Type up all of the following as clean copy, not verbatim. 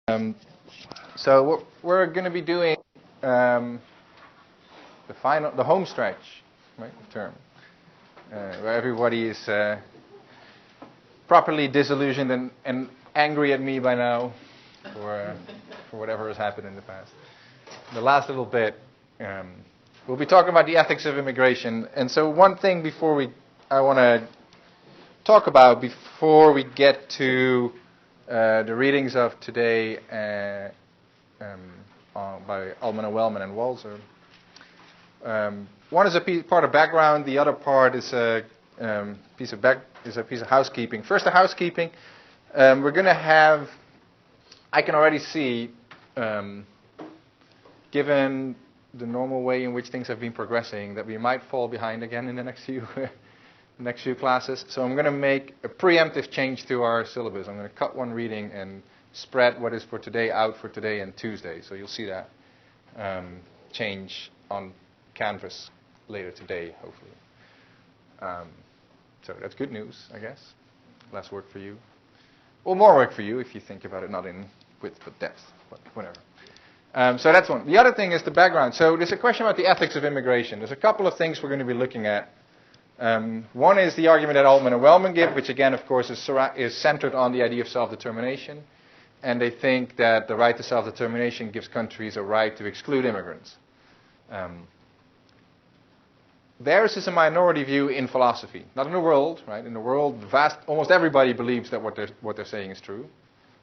So we're going to be doing the home stretch, right, of term, where everybody is properly disillusioned and angry at me by now for whatever has happened in the past. The last little bit, we'll be talking about the ethics of immigration. And so one thing I want to talk about before we get to the readings of today by Ullman and Wellman and Walzer. One is a part of background. The other part is a piece of housekeeping. First, the housekeeping. We're going to have. I can already see, given the normal way in which things have been progressing, that we might fall behind again in the next few classes. So I'm going to make a preemptive change to our syllabus. I'm going to cut one reading and spread what is for today out for today and Tuesday. So you'll see that change on Canvas later today, hopefully. So that's good news, I guess. Less work for you. Well, more work for you if you think about it not in width but depth, but whatever. So that's one. The other thing is the background. So there's a question about the ethics of immigration. There's a couple of things we're going to be looking at. One is the argument that Ullman and Wellman give, which again, of course, is centered on the idea of self-determination. And they think that the right to self-determination gives countries a right to exclude immigrants. Theirs is a minority view in philosophy, not in the world. Right? In the world, almost everybody believes that what they're saying is true.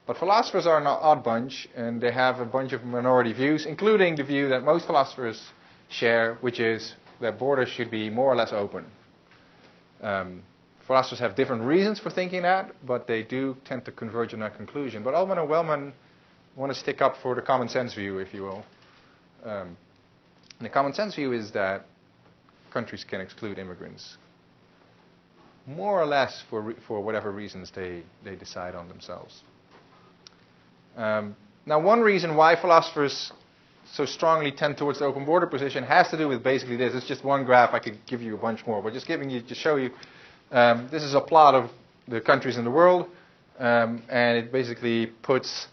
But philosophers are an odd bunch, and they have a bunch of minority views, including the view that most philosophers share, which is that borders should be more or less open. Philosophers have different reasons for thinking that, but they do tend to converge on that conclusion. But Ullman and Wellman want to stick up for the common sense view, if you will. And the common sense view is that countries can exclude immigrants, more or less for whatever reasons they decide on themselves. Now, one reason why philosophers so strongly tend towards the open border position has to do with basically this. It's just one graph. I could give you a bunch more, but just show you. This is a plot of the countries in the world, and it basically puts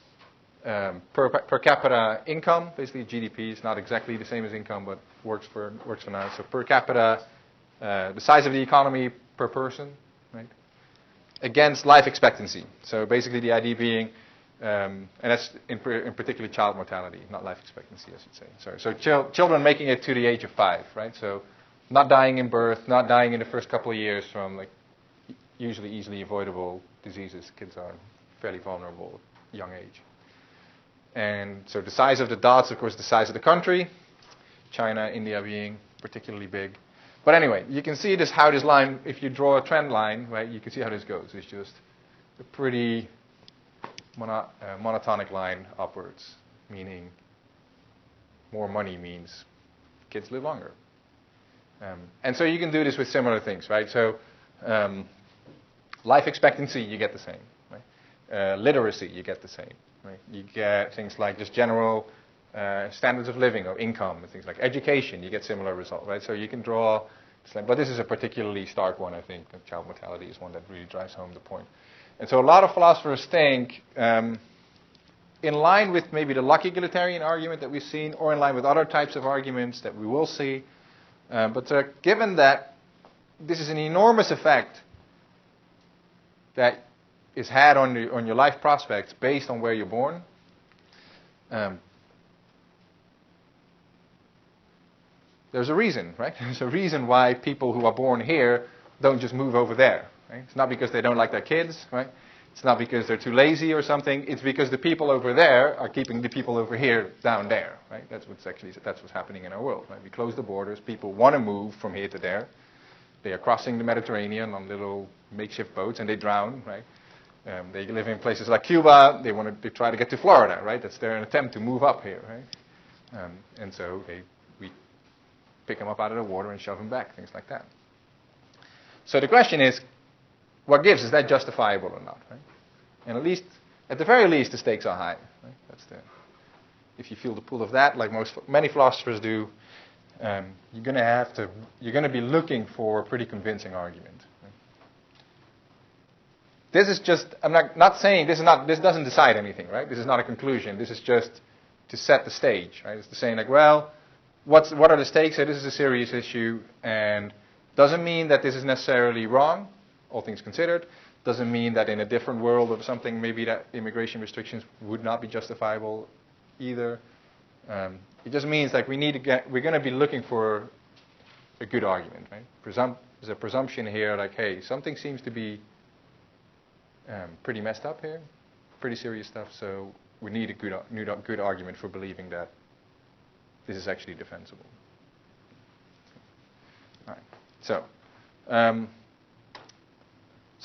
per capita income, basically GDP. It's not exactly the same as income, but works for now. So per capita, the size of the economy per person, right, against life expectancy. So basically, the idea being. And that's in particular child mortality, not life expectancy, I should say. So children making it to the age of 5, right? So not dying in birth, not dying in the first couple of years from like usually easily avoidable diseases. Kids are fairly vulnerable at a young age. And so the size of the dots, of course, the size of the country. China, India being particularly big. But anyway, you can see how this line, if you draw a trend line, right, you can see how this goes. It's just a pretty monotonic line upwards, meaning more money means kids live longer. And so you can do this with similar things, right? So life expectancy, you get the same. Right? Literacy, you get the same. Right? You get things like just general standards of living or income and things like education, you get similar results, right? So you can draw, but this is a particularly stark one, I think. Child mortality is one that really drives home the point. And so a lot of philosophers think, in line with maybe the luck egalitarian argument that we've seen, or in line with other types of arguments that we will see, but given that this is an enormous effect that is had on your life prospects based on where you're born, there's a reason, right? There's a reason why people who are born here don't just move over there. Right? It's not because they don't like their kids, right? It's not because they're too lazy or something. It's because the people over there are keeping the people over here down there, right? That's what's happening in our world. Right? We close the borders. People want to move from here to there. They are crossing the Mediterranean on little makeshift boats, and they drown, right? They live in places like Cuba. They try to get to Florida, right? That's their attempt to move up here, right? And so we pick them up out of the water and shove them back, things like that. So the question is, what gives? Is that justifiable or not? Right? And at the very least, the stakes are high. Right? If you feel the pull of that, like many philosophers do, you're going to be looking for a pretty convincing argument. Right? this is just, I'm not saying, this doesn't decide anything, right? This is not a conclusion. This is just to set the stage, right? It's to saying like, well, what are the stakes here? This is a serious issue, and doesn't mean that this is necessarily wrong, all things considered. Doesn't mean that in a different world or something, maybe that immigration restrictions would not be justifiable either. It just means like we're going to be looking for a good argument, right? There's a presumption here like, hey, something seems to be pretty messed up here, pretty serious stuff, so we need a good argument for believing that this is actually defensible. All right. So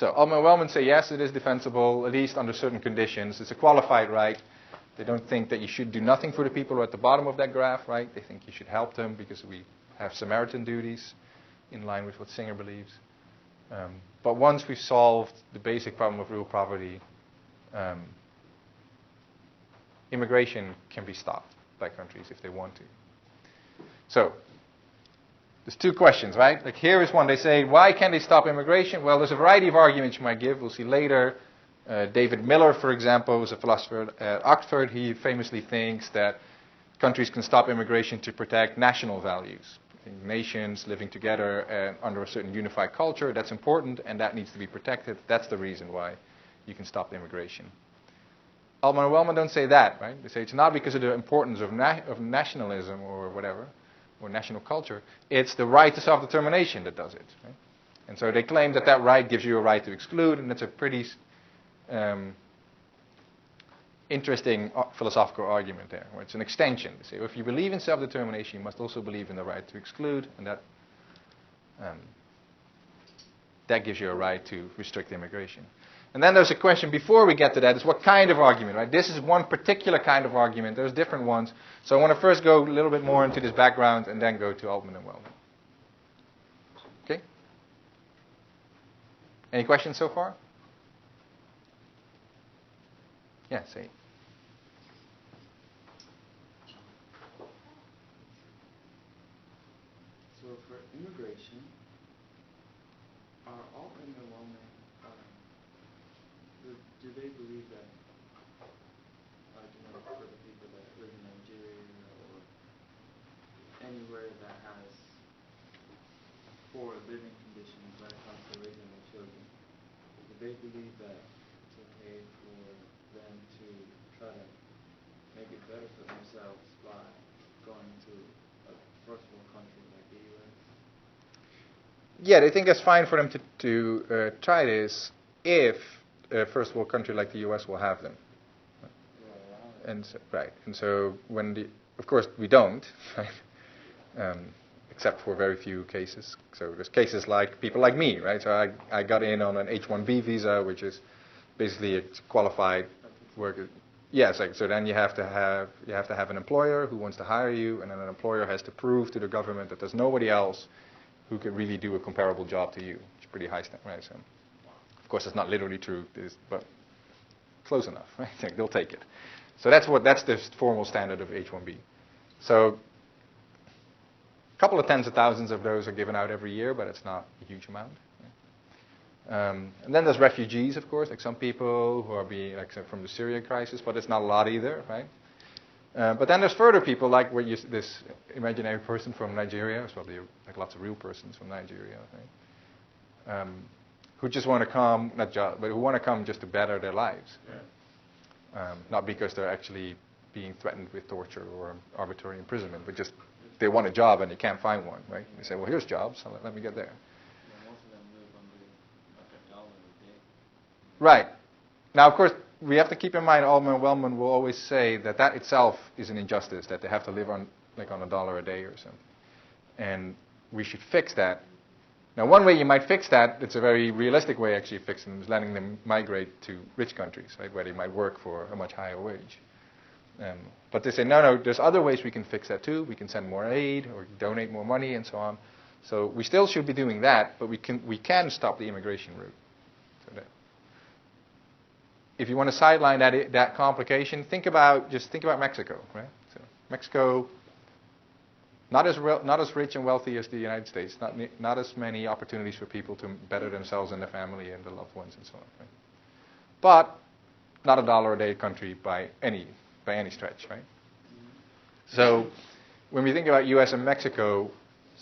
Altman and Wellman say yes, it is defensible, at least under certain conditions. It's a qualified right. They don't think that you should do nothing for the people who are at the bottom of that graph, right? They think you should help them because we have Samaritan duties in line with what Singer believes. But once we've solved the basic problem of real poverty, immigration can be stopped by countries if they want to. So there's two questions, right? Like here is one. They say, why can't they stop immigration? Well, there's a variety of arguments you might give. We'll see later. David Miller, for example, is a philosopher at Oxford. He famously thinks that countries can stop immigration to protect national values. Nations living together under a certain unified culture, that's important, and that needs to be protected. That's the reason why you can stop immigration. Altman and Wellman don't say that, right? They say it's not because of the importance of nationalism or whatever, or national culture. It's the right to self-determination that does it. Right? And so they claim that that right gives you a right to exclude, and that's a pretty interesting philosophical argument there, where it's an extension. They say, well, if you believe in self-determination, you must also believe in the right to exclude, and that gives you a right to restrict immigration. And then there's a question before we get to that, is what kind of argument, right? This is one particular kind of argument. There's different ones. So I want to first go a little bit more into this background and then go to Altman and Wellman. Okay? Any questions so far? Yeah, say. So for immigration, are Altman and Wellman, do they believe that, for the people that live in Nigeria or anywhere that has poor living conditions when it comes to raising their children, do they believe that it's okay for them to try to make it better for themselves by going to a first world country like the U.S.? Yeah, they think it's fine for them to try this if a first world country like the U.S. will have them. And so, right, and so of course we don't, right? Except for very few cases. So there's cases like people like me, right? So I got in on an H-1B visa, which is basically a qualified worker. Yes, so then you have to have an employer who wants to hire you, and then an employer has to prove to the government that there's nobody else who could really do a comparable job to you. It's pretty high standard, right? So, of course, it's not literally true, but close enough, right? They'll take it. So that's the formal standard of H-1B. So a couple of tens of thousands of those are given out every year, but it's not a huge amount. And then there's refugees, of course, like some people who are from the Syria crisis, but it's not a lot either, right? But then there's further people, like this imaginary person from Nigeria, as well, like lots of real persons from Nigeria, right? Who just want to come, but who want to come just to better their lives. Yeah. Not because they're actually being threatened with torture or arbitrary imprisonment, but just they want a job and they can't find one, right? They say, well, here's jobs, so let me get there. Yeah, most of them live under $1 a day. Right. Now, of course, we have to keep in mind, Altman and Wellman will always say that itself is an injustice, that they have to live on $1 a day or something. And we should fix that. Now, one way you might fix that, it's a very realistic way actually of fixing them, is letting them migrate to rich countries, right, where they might work for a much higher wage. But they say, no, there's other ways we can fix that too. We can send more aid or donate more money and so on. So we still should be doing that, but we can stop the immigration route. So if you want to sideline that complication, think about Mexico, right? So Mexico, not as rich and wealthy as the United States, not as many opportunities for people to better themselves and their family and their loved ones and so on. Right? but not a dollar a day country by any stretch, right? So when we think about U.S. and Mexico,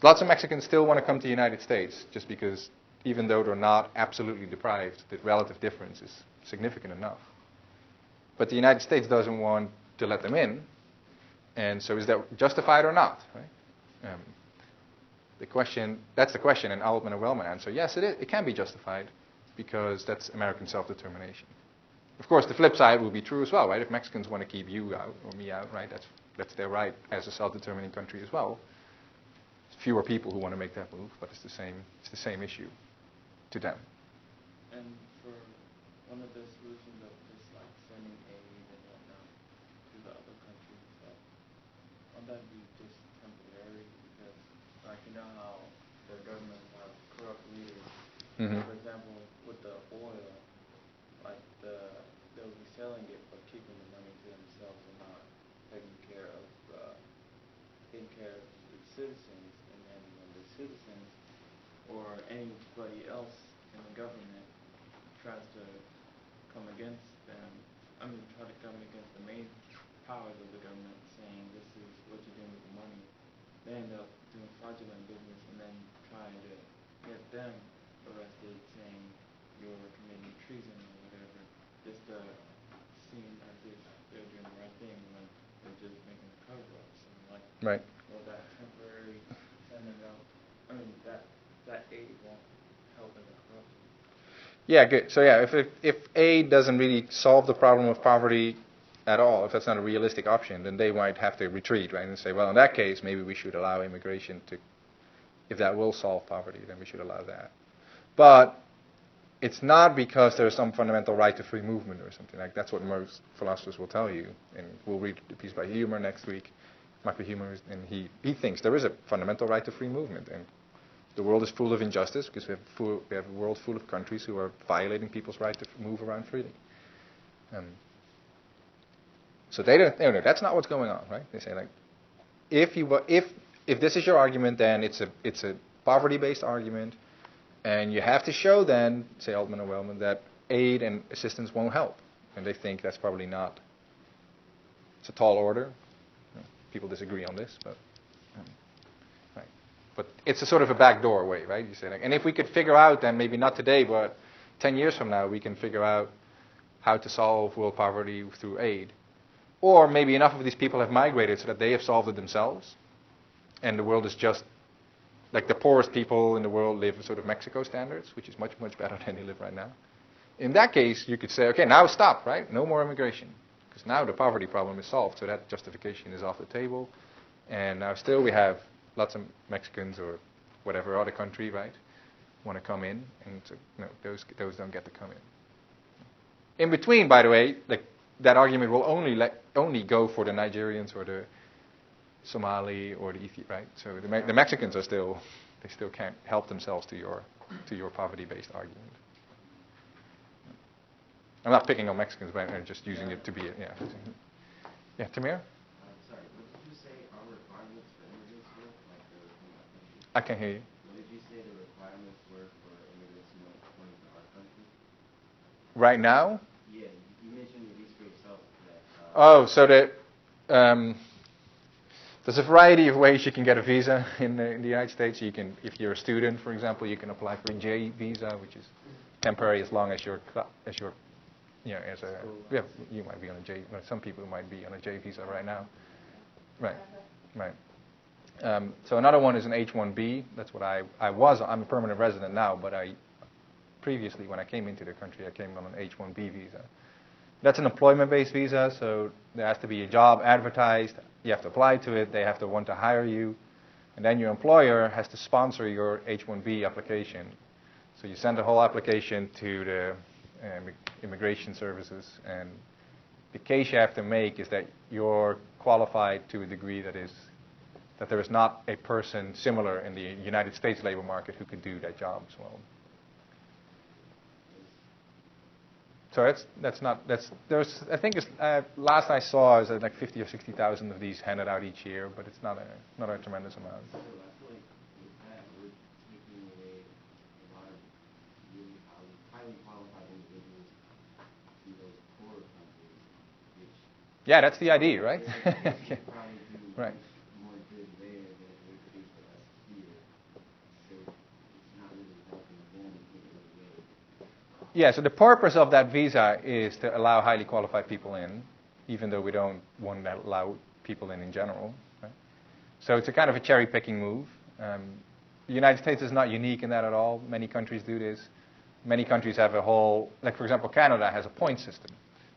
lots of Mexicans still want to come to the United States just because even though they're not absolutely deprived, the relative difference is significant enough. But the United States doesn't want to let them in, and so is that justified or not, right? That's the question, and Altman and Wellman answer, yes, it is. It can be justified because that's American self-determination. Of course, the flip side will be true as well, right? If Mexicans want to keep you out or me out, right, that's their right as a self-determining country as well. Fewer people who want to make that move, but it's the same issue to them. And for one of the solutions of just like sending aid and whatnot to the other countries, won't that be just temporary? Because like you know how the governments have corrupt leaders. Mm-hmm. For example, with the oil, like they'll be selling it but keeping the money to themselves and not taking care of the citizens. And then when the citizens or anybody else in the government tries to come against them, try to come against the main powers of the government, saying this is what you're doing with the money, they end up doing fraudulent business and then trying to get them arrested, saying you're committing treason or whatever, just to seem as if they're doing the right thing when they're just making a cover-up. So like, Right. well, that temporary sending out, that aid won't help in the corruption. Yeah, good. So yeah, if aid doesn't really solve the problem of poverty at all, if that's not a realistic option, then they might have to retreat, right, and say, well, in that case, maybe we should allow immigration to, if that will solve poverty, then we should allow that. But it's not because there's some fundamental right to free movement or something like that's what most philosophers will tell you. And we'll read a piece by Humer next week, Michael Humer, and he thinks there is a fundamental right to free movement. And the world is full of injustice because we have a world full of countries who are violating people's right to move around freely. So they don't know that's not what's going on, right? They say like, if this is your argument, then it's a poverty-based argument, and you have to show then, say Altman or Wellman, that aid and assistance won't help, and they think that's probably not. It's a tall order. People disagree on this, but. Right. But it's a sort of a backdoor way, right? You say like, and if we could figure out, then maybe not today, but 10 years from now, we can figure out how to solve world poverty through aid. Or maybe enough of these people have migrated so that they have solved it themselves, and the world is just, like the poorest people in the world live with sort of Mexico standards, which is much, much better than they live right now. In that case, you could say, okay, now stop, right? No more immigration. Because now the poverty problem is solved, so that justification is off the table. And now still we have lots of Mexicans or whatever other country, right, want to come in, and so, those don't get to come in. In between, by the way, like that argument will only go for the Nigerians or the Somali or the Ethiopian, right? So the Mexicans are still can't help themselves to your poverty-based argument. I'm not picking on Mexicans, but I'm just using it to be yeah. Yeah, Tamir? Sorry, what did you say are requirements for immigrants were? Like I can hear you. what did you say the requirements were for immigrants coming to our country? Right now? Yeah, you mentioned at least for yourself that. So there's a variety of ways you can get a visa in the United States. You can, if you're a student, for example, you can apply for a J visa, which is temporary as long as you might be on a J. Well, some people might be on a J visa right now. Right. So another one is an H-1B. That's what I was. I'm a permanent resident now, but previously when I came into the country, I came on an H-1B visa. That's an employment-based visa, so there has to be a job advertised. You have to apply to it. They have to want to hire you. And then your employer has to sponsor your H-1B application. So you send the whole application to the immigration services. And the case you have to make is that you're qualified to a degree that there is not a person similar in the United States labor market who could do that job as well. So I think last I saw is like 50 or 60,000 of these handed out each year, but it's not a tremendous amount. So I feel like with that, we're taking away a lot of really highly qualified individuals Yeah, that's the idea, right? Yeah. Right. More good there than it would be for us here. So it's not really helping them get away. Yeah, so the purpose of that visa is to allow highly qualified people in, even though we don't want to allow people in general. Right? So it's a kind of a cherry-picking move. The United States is not unique in that at all. Many countries do this. Many countries have a whole, like for example, Canada has a point system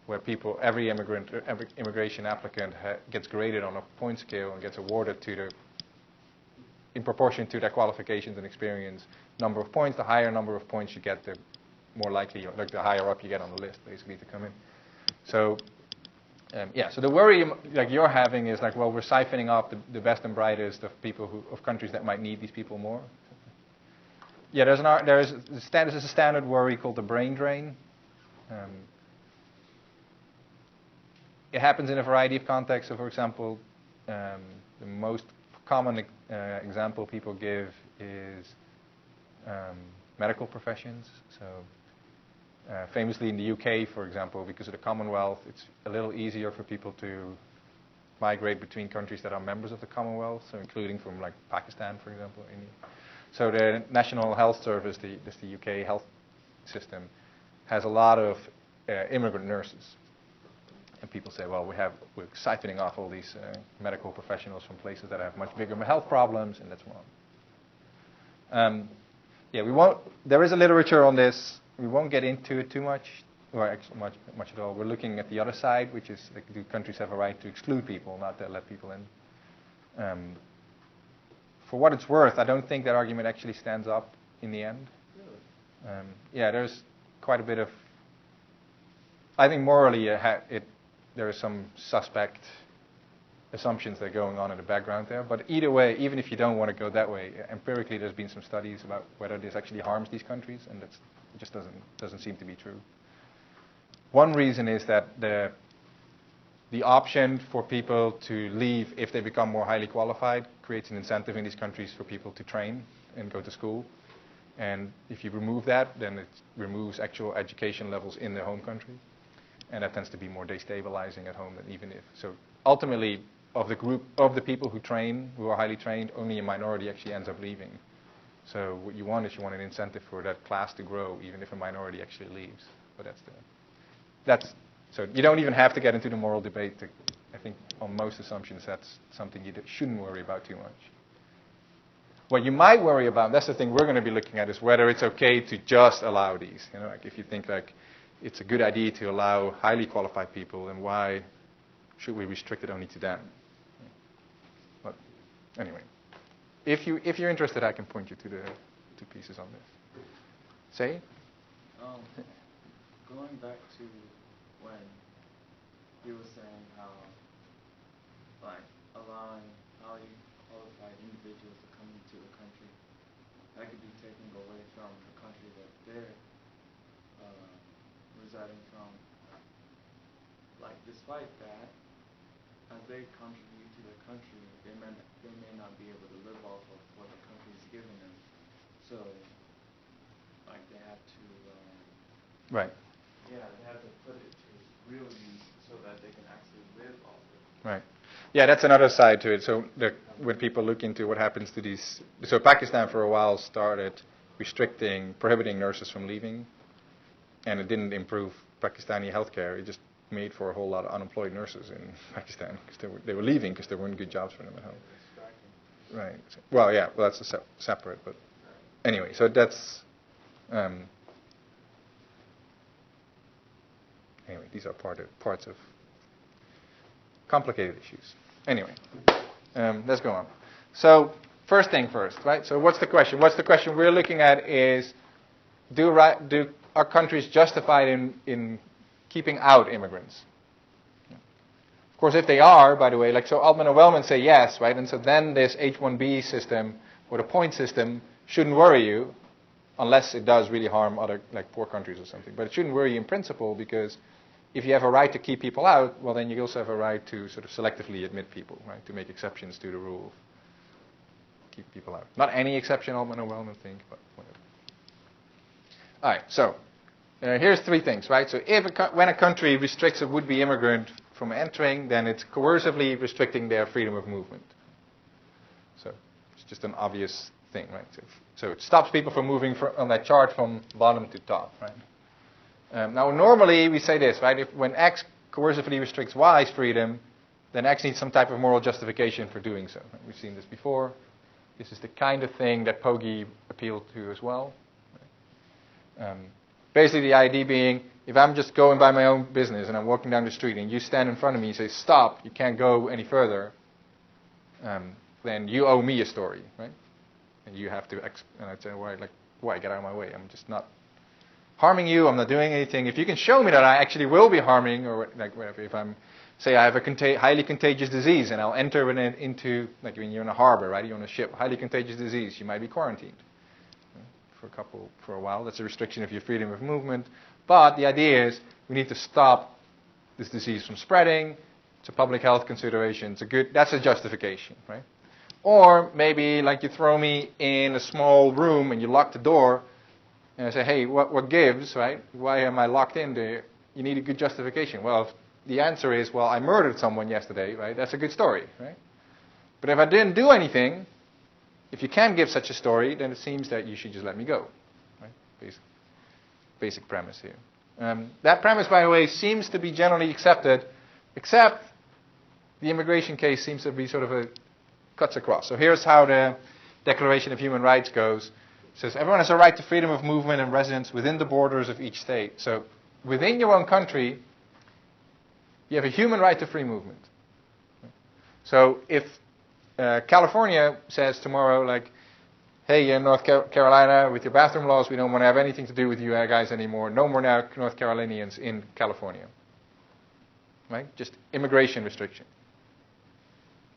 where people, every immigration applicant gets graded on a point scale and gets awarded in proportion to their qualifications and experience, number of points. The higher number of points you get, the more likely, like the higher up you get on the list, basically, to come in. So, yeah. So the worry like you're having is like, well, we're siphoning off the best and brightest of people of countries that might need these people more. Yeah, there's a standard worry called the brain drain. It happens in a variety of contexts. So, for example, the most common example people give is medical professions. So, famously in the UK, for example, because of the Commonwealth, it's a little easier for people to migrate between countries that are members of the Commonwealth, so including from like Pakistan, for example. So the National Health Service, the UK health system, has a lot of immigrant nurses. And people say, well, we're siphoning off all these medical professionals from places that have much bigger health problems, and that's wrong. Yeah, there is a literature on this. We won't get into it too much, or actually much at all. We're looking at the other side, which is like, do countries have a right to exclude people, not to let people in? For what it's worth, I don't think that argument actually stands up in the end. Really? Yeah, there's quite a bit of. I think morally, there are some suspect assumptions that are going on in the background there. But either way, even if you don't want to go that way, empirically, there's been some studies about whether this actually harms these countries, and it just doesn't seem to be true. One reason is that the option for people to leave if they become more highly qualified creates an incentive in these countries for people to train and go to school. And if you remove that, then it removes actual education levels in their home country. And that tends to be more destabilizing at home than even if. So ultimately, of the group of the people who are highly trained, only a minority actually ends up leaving. So what you want is an incentive for that class to grow, even if a minority actually leaves. But so you don't even have to get into the moral debate. I think on most assumptions, that's something you shouldn't worry about too much. What you might worry about, that's the thing we're going to be looking at, is whether it's okay to just allow these. Like if you think like it's a good idea to allow highly qualified people, then why should we restrict it only to them? But anyway, if you're interested, I can point you to the two pieces on this. Say? Going back to when you were saying how, like, allowing highly qualified individuals to come into the country, that could be taken away from the country that they're residing from. Like, despite that, as they contribute to the country, they may not be able to live off of what the country is giving them. So, like, they have to. Right. Yeah, they have to put it to real use so that they can actually live off it. Right. Yeah, that's another side to it. So when people look into what happens to these, so Pakistan for a while started prohibiting nurses from leaving, and it didn't improve Pakistani healthcare. It just made for a whole lot of unemployed nurses in Pakistan because they were leaving because there weren't good jobs for them at home. Right. Well, yeah. Well, that's separate, but anyway. So that's. Anyway, these are parts of complicated issues. Anyway, let's go on. So first thing first, right? So what's the question? What's the question we're looking at is, are countries justified in keeping out immigrants? Of course, if they are, by the way, like so Altman and Wellman say yes, right? And so then this H-1B system or the point system shouldn't worry you unless it does really harm other, like poor countries or something. But it shouldn't worry you in principle because if you have a right to keep people out, well, then you also have a right to sort of selectively admit people, right? To make exceptions to the rule. Keep people out. Not any exception, Altman and Wellman think, but whatever. All right, so here's three things, right? So when a country restricts a would-be immigrant from entering, then it's coercively restricting their freedom of movement. So it's just an obvious thing, right? So it stops people from moving on that chart from bottom to top, right? Now normally we say this, right? When X coercively restricts Y's freedom, then X needs some type of moral justification for doing so. Right? We've seen this before. This is the kind of thing that Pogge appealed to as well. Basically the idea being, if I'm just going by my own business and I'm walking down the street and you stand in front of me and say, stop, you can't go any further, then you owe me a story, right? And you have to, and I'd say, why, get out of my way? I'm just not harming you, I'm not doing anything. If you can show me that I actually will be harming, or like whatever, if I'm, say I have a highly contagious disease and I'll enter into, like when you're in a harbor, right? You're on a ship, highly contagious disease, you might be quarantined for a while. That's a restriction of your freedom of movement. But the idea is we need to stop this disease from spreading. It's a public health consideration. That's a justification, right? Or maybe like you throw me in a small room and you lock the door and I say, hey, what gives, right? Why am I locked in there? You need a good justification. Well, if the answer is, well, I murdered someone yesterday, right? That's a good story, right? But if I didn't do anything, if you can't give such a story, then it seems that you should just let me go. Right? Basic premise here. That premise, by the way, seems to be generally accepted, except the immigration case seems to be sort of cuts across. So here's how the Declaration of Human Rights goes. It says, everyone has a right to freedom of movement and residence within the borders of each state. So within your own country, you have a human right to free movement. So if California says tomorrow, like, hey, in North Carolina, with your bathroom laws, we don't want to have anything to do with you guys anymore. No more now North Carolinians in California. Right? Just immigration restriction.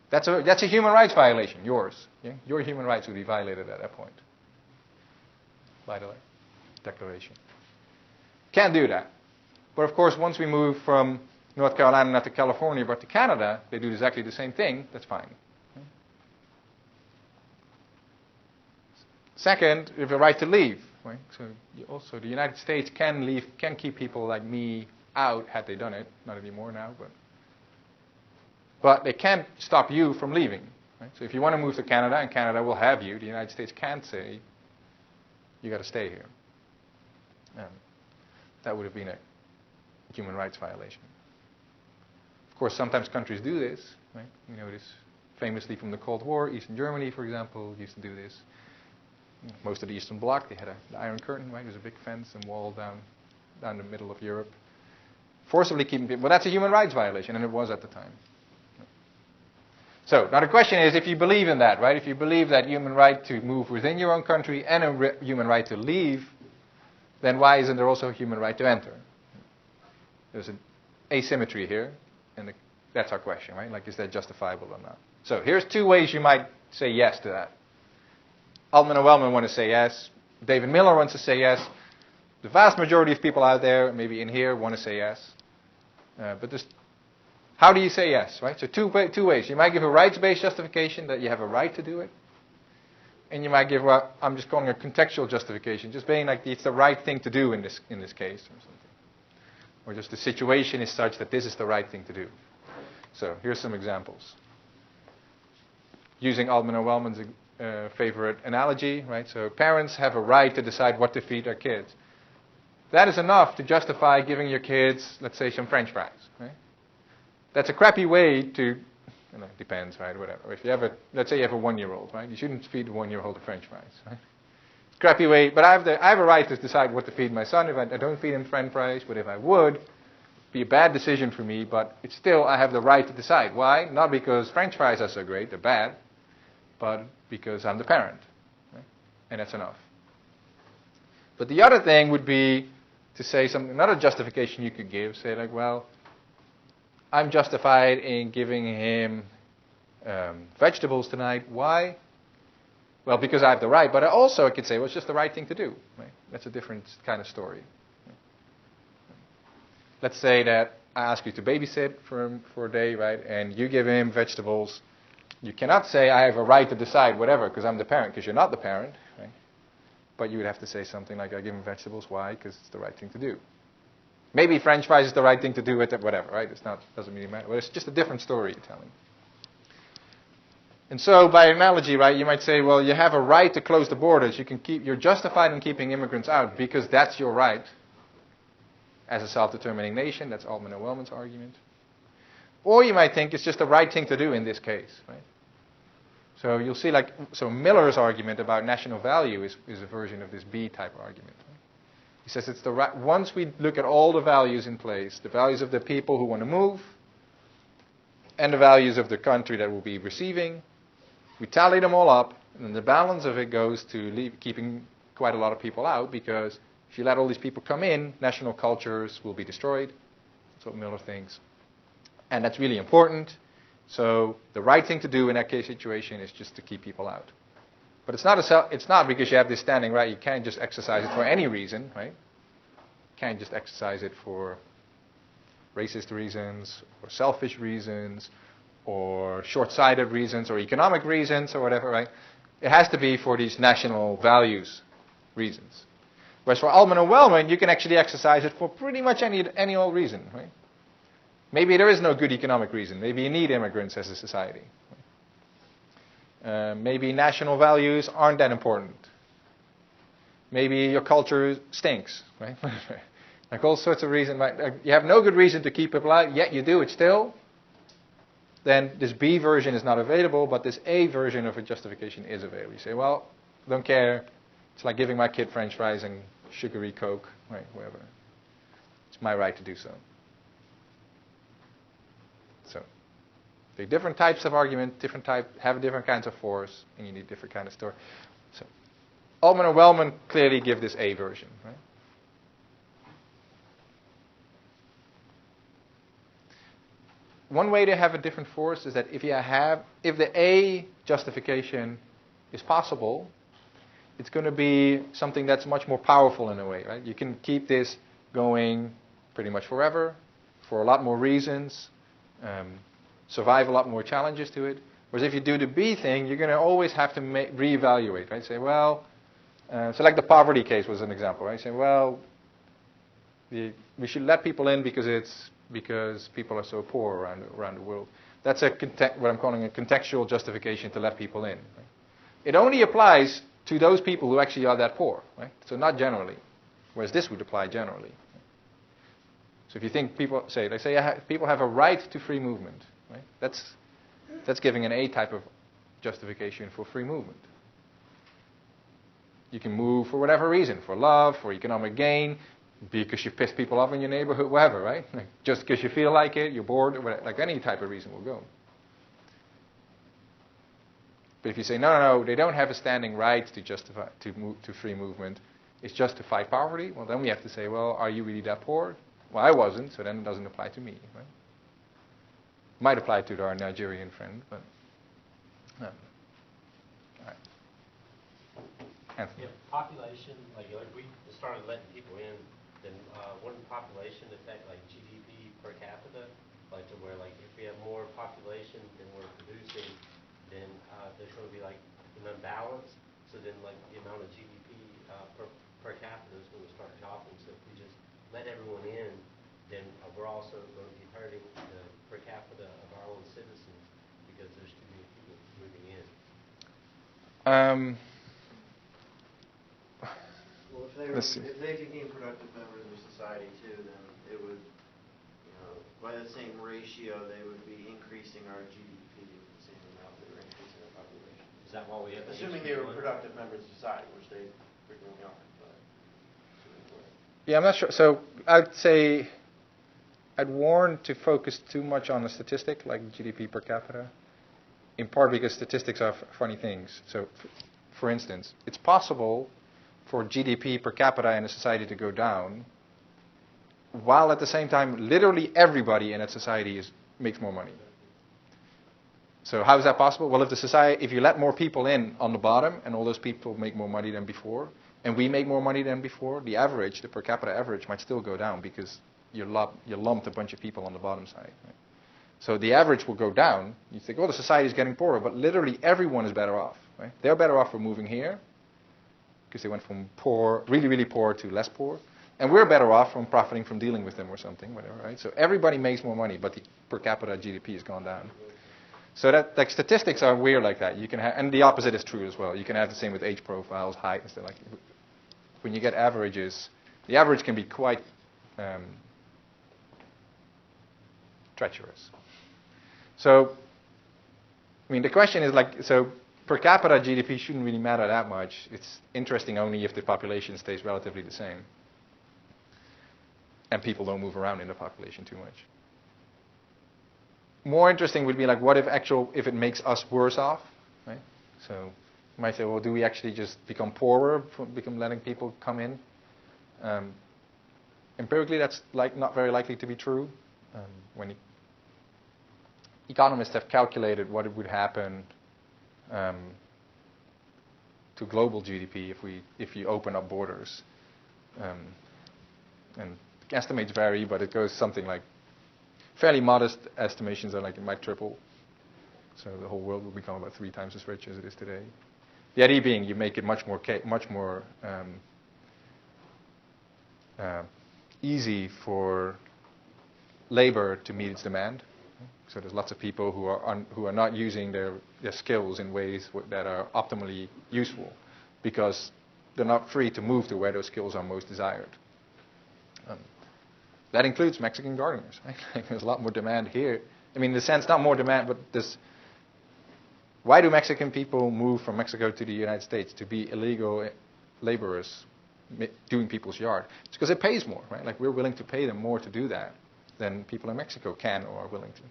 That's a human rights violation, yours. Yeah? Your human rights would be violated at that point. By the way, declaration. Can't do that. But of course, once we move from North Carolina not to California, but to Canada, they do exactly the same thing. That's fine. Second, we have a right to leave. Right? So also, the United States can keep people like me out had they done it. Not anymore now, but they can't stop you from leaving. Right? So if you want to move to Canada, and Canada will have you, the United States can't say, you got to stay here. That would have been a human rights violation. Of course, sometimes countries do this. Right? We know this famously from the Cold War. Eastern Germany, for example, used to do this. Most of the Eastern Bloc, they had the Iron Curtain, right? There's a big fence and wall down the middle of Europe. Forcibly keeping people, but that's a human rights violation, and it was at the time. So, now the question is, if you believe in that, right? If you believe that human right to move within your own country and a human right to leave, then why isn't there also a human right to enter? There's an asymmetry here, and that's our question, right? Like, is that justifiable or not? So, here's two ways you might say yes to that. Altman and Wellman want to say yes. David Miller wants to say yes. The vast majority of people out there, maybe in here, want to say yes. But how do you say yes, right? So two ways. You might give a rights-based justification that you have a right to do it. And you might give, well, I'm just calling a contextual justification, just being like it's the right thing to do in this case or something. Or just the situation is such that this is the right thing to do. So here's some examples. Using Altman and Wellman's favorite analogy, right? So parents have a right to decide what to feed their kids. That is enough to justify giving your kids, let's say, some French fries, right? That's a crappy way to, it depends, right? Whatever. If you have let's say you have a 1-year-old, right? You shouldn't feed a 1-year-old a French fries, right? Crappy way, but I have a right to decide what to feed my son. If I don't feed him French fries, but if I would, it'd be a bad decision for me. But it's still, I have the right to decide. Why? Not because French fries are so great; they're bad, but because I'm the parent, right? And that's enough. But the other thing would be to say another justification you could give. Say like, well, I'm justified in giving him vegetables tonight. Why? Well, because I have the right. But I could say, well, it's just the right thing to do. Right? That's a different kind of story. Let's say that I ask you to babysit for a day, right? And you give him vegetables. You cannot say I have a right to decide whatever because I'm the parent, because you're not the parent, right? But you would have to say something like I give him vegetables. Why? Because it's the right thing to do. Maybe French fries is the right thing to do with it, whatever, right? It's not, doesn't really matter. But it's just a different story you're telling. And so, by analogy, right, you might say, well, you have a right to close the borders. You're justified in keeping immigrants out because that's your right as a self-determining nation. That's Altman and Wellman's argument. Or you might think it's just the right thing to do in this case, right? So you'll see, so Miller's argument about national value is a version of this B-type argument. Right? He says it's the right, once we look at all the values in place, the values of the people who want to move, and the values of the country that will be receiving, we tally them all up, and then the balance of it goes to keeping quite a lot of people out, because if you let all these people come in, national cultures will be destroyed. That's what Miller thinks. And that's really important. So the right thing to do in that case situation is just to keep people out. But it's not because you have this standing right. You can't just exercise it for any reason, right? You can't just exercise it for racist reasons, or selfish reasons, or short-sighted reasons, or economic reasons, or whatever, right? It has to be for these national values reasons. Whereas for Altman and Wellman, you can actually exercise it for pretty much any old reason, right? Maybe there is no good economic reason. Maybe you need immigrants as a society. Maybe national values aren't that important. Maybe your culture stinks, right? Like all sorts of reasons. You have no good reason to keep people out, yet you do it still. Then this B version is not available, but this A version of a justification is available. You say, well, don't care. It's like giving my kid French fries and sugary Coke, right? Whatever. It's my right to do so. So, the different types of argument, have different kinds of force, and you need different kind of story. So, Altman and Wellman clearly give this A version, right? One way to have a different force is that if the A justification is possible, it's going to be something that's much more powerful in a way, right? You can keep this going pretty much forever, for a lot more reasons, survive a lot more challenges to it. Whereas if you do the B thing, you're going to always have to reevaluate, right? Say, well, so like the poverty case was an example, right? Say, well, we should let people in because people are so poor around the world. That's what I'm calling a contextual justification to let people in. Right? It only applies to those people who actually are that poor, right? So not generally, whereas this would apply generally. So if you think people say people have a right to free movement, right? That's giving an A type of justification for free movement. You can move for whatever reason, for love, for economic gain, because you pissed people off in your neighborhood, whatever, right? Like just because you feel like it, you're bored, or whatever, like any type of reason will go. But if you say, no, they don't have a standing right to justify to free movement, it's just to fight poverty, well, then we have to say, well, are you really that poor? Well, I wasn't, so then it doesn't apply to me, right? Might apply to our Nigerian friend, but no. All right. Anthony. If population, like if we started letting people in, then wouldn't population affect like GDP per capita? Like to where like if we have more population than we're producing, then there's going to be like an imbalance. So then like the amount of GDP per capita is going to start dropping. So if we just let everyone in, then we're also going to be hurting the per capita of our own citizens because there's too many people moving in. Well, if they became productive members of society too, then it would, by the same ratio, they would be increasing our GDP with the same amount they were increasing our population. Is that why we have? Assuming they were productive members of society, which they frequently are. But yeah, I'm not sure. So I'd say I'd warn to focus too much on a statistic like GDP per capita, in part because statistics are funny things. So, for instance, it's possible for GDP per capita in a society to go down, while at the same time, literally everybody in that society makes more money. So how is that possible? Well, if you let more people in on the bottom, and all those people make more money than before, and we make more money than before, the per capita average might still go down because you lumped a bunch of people on the bottom side. Right? So the average will go down. You think, oh, the society is getting poorer, but literally everyone is better off. Right? They're better off for moving here, because they went from poor, really, really poor to less poor. And we're better off from profiting from dealing with them or something, whatever, right? So everybody makes more money, but the per capita GDP has gone down. So that, like, statistics are weird like that. You can have, and the opposite is true as well. You can have the same with age profiles, height, and stuff like. When you get averages, the average can be quite treacherous. So, I mean, the question is like, so per capita GDP shouldn't really matter that much. It's interesting only if the population stays relatively the same, and people don't move around in the population too much. More interesting would be like, what if it makes us worse off, right? So you might say, well, do we actually just become poorer, become letting people come in? Empirically, that's like not very likely to be true. When economists have calculated what it would happen to global GDP if you open up borders, and estimates vary, but it goes something like. Fairly modest estimations are like it might triple. So the whole world will become about 3 times as rich as it is today. The idea being you make it much more easy for labor to meet its demand. So there's lots of people who are not using their skills in ways that are optimally useful because they're not free to move to where those skills are most desired. That includes Mexican gardeners. Right? There's a lot more demand here. I mean, in the sense, not more demand, but this. Why do Mexican people move from Mexico to the United States to be illegal laborers doing people's yard? It's because it pays more, right? Like, we're willing to pay them more to do that than people in Mexico can or are willing to.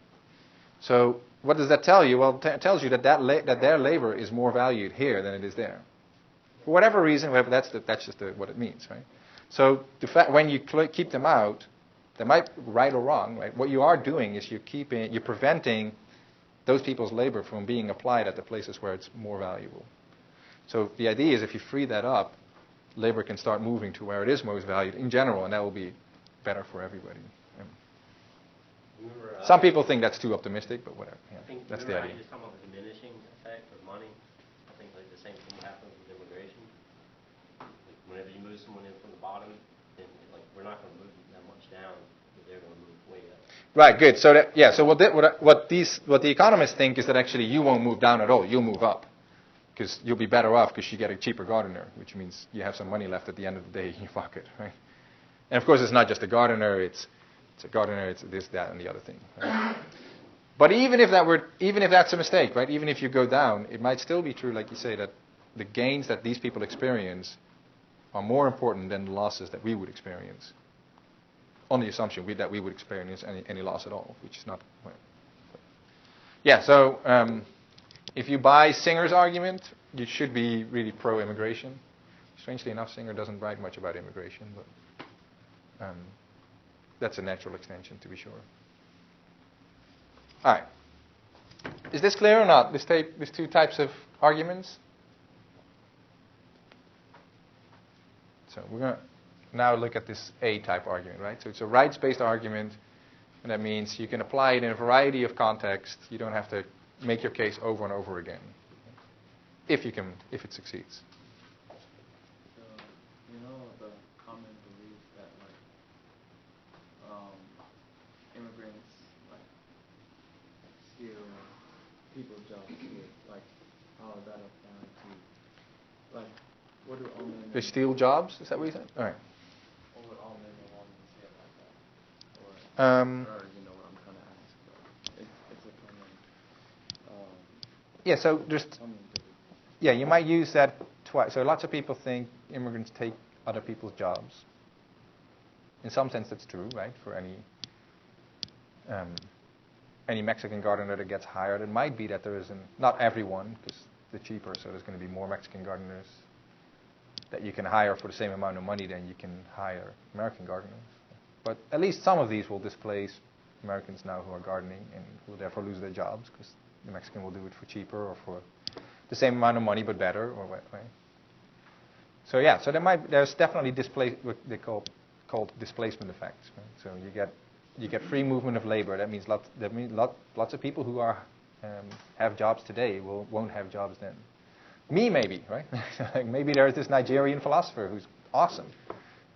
So what does that tell you? Well, it tells you that their labor is more valued here than it is there. For whatever reason, that's just what it means, right? So the fact when you keep them out, they might right or wrong, right? What you are doing is you're preventing those people's labor from being applied at the places where it's more valuable. So the idea is if you free that up, labor can start moving to where it is most valued in general, and that will be better for everybody. Remember, some people think that's too optimistic, but whatever. Yeah, I think that's the idea. I just talking about the diminishing effect of money. I think like the same thing happens with immigration. Like whenever you move someone in from the bottom, then like we're not going to move that much down, but they're going to move way up. Right. Good. So So what the economists think is that actually you won't move down at all. You'll move up because you'll be better off because you get a cheaper gardener, which means you have some money left at the end of the day in your pocket, right? And of course, it's not just a gardener. It's a gardener. It's this, that, and the other thing. Right? But even if that's a mistake, right? Even if you go down, it might still be true, like you say, that the gains that these people experience are more important than the losses that we would experience. On the assumption that we would experience any loss at all, which is not. Well, yeah. So if you buy Singer's argument, you should be really pro-immigration. Strangely enough, Singer doesn't write much about immigration, but that's a natural extension, to be sure. All right. Is this clear or not? These two types of arguments. So we're going to now look at this A-type argument, right? So it's a rights-based argument, and that means you can apply it in a variety of contexts. You don't have to make your case over and over again, if it succeeds. So, you know, the common belief that immigrants steal people's jobs here, how is that applied to, what do all men? They steal jobs? Is that what you said? All right. Or would all men want to say it like that? Or you know what I'm trying to ask, but it's a common. Yeah. So just. Yeah, you might use that twice. So lots of people think immigrants take other people's jobs. In some sense, that's true, right? For any Mexican gardener that gets hired, it might be that there isn't, not everyone, because they're cheaper, so there's going to be more Mexican gardeners that you can hire for the same amount of money than you can hire American gardeners. But at least some of these will displace Americans now who are gardening and will therefore lose their jobs because the Mexican will do it for cheaper or for the same amount of money but better, or what, right? So yeah, so there's definitely what they called displacement effects. Right? So you get free movement of labor. That means lots of people who have jobs today won't have jobs then. Me maybe, right? Maybe there's this Nigerian philosopher who's awesome,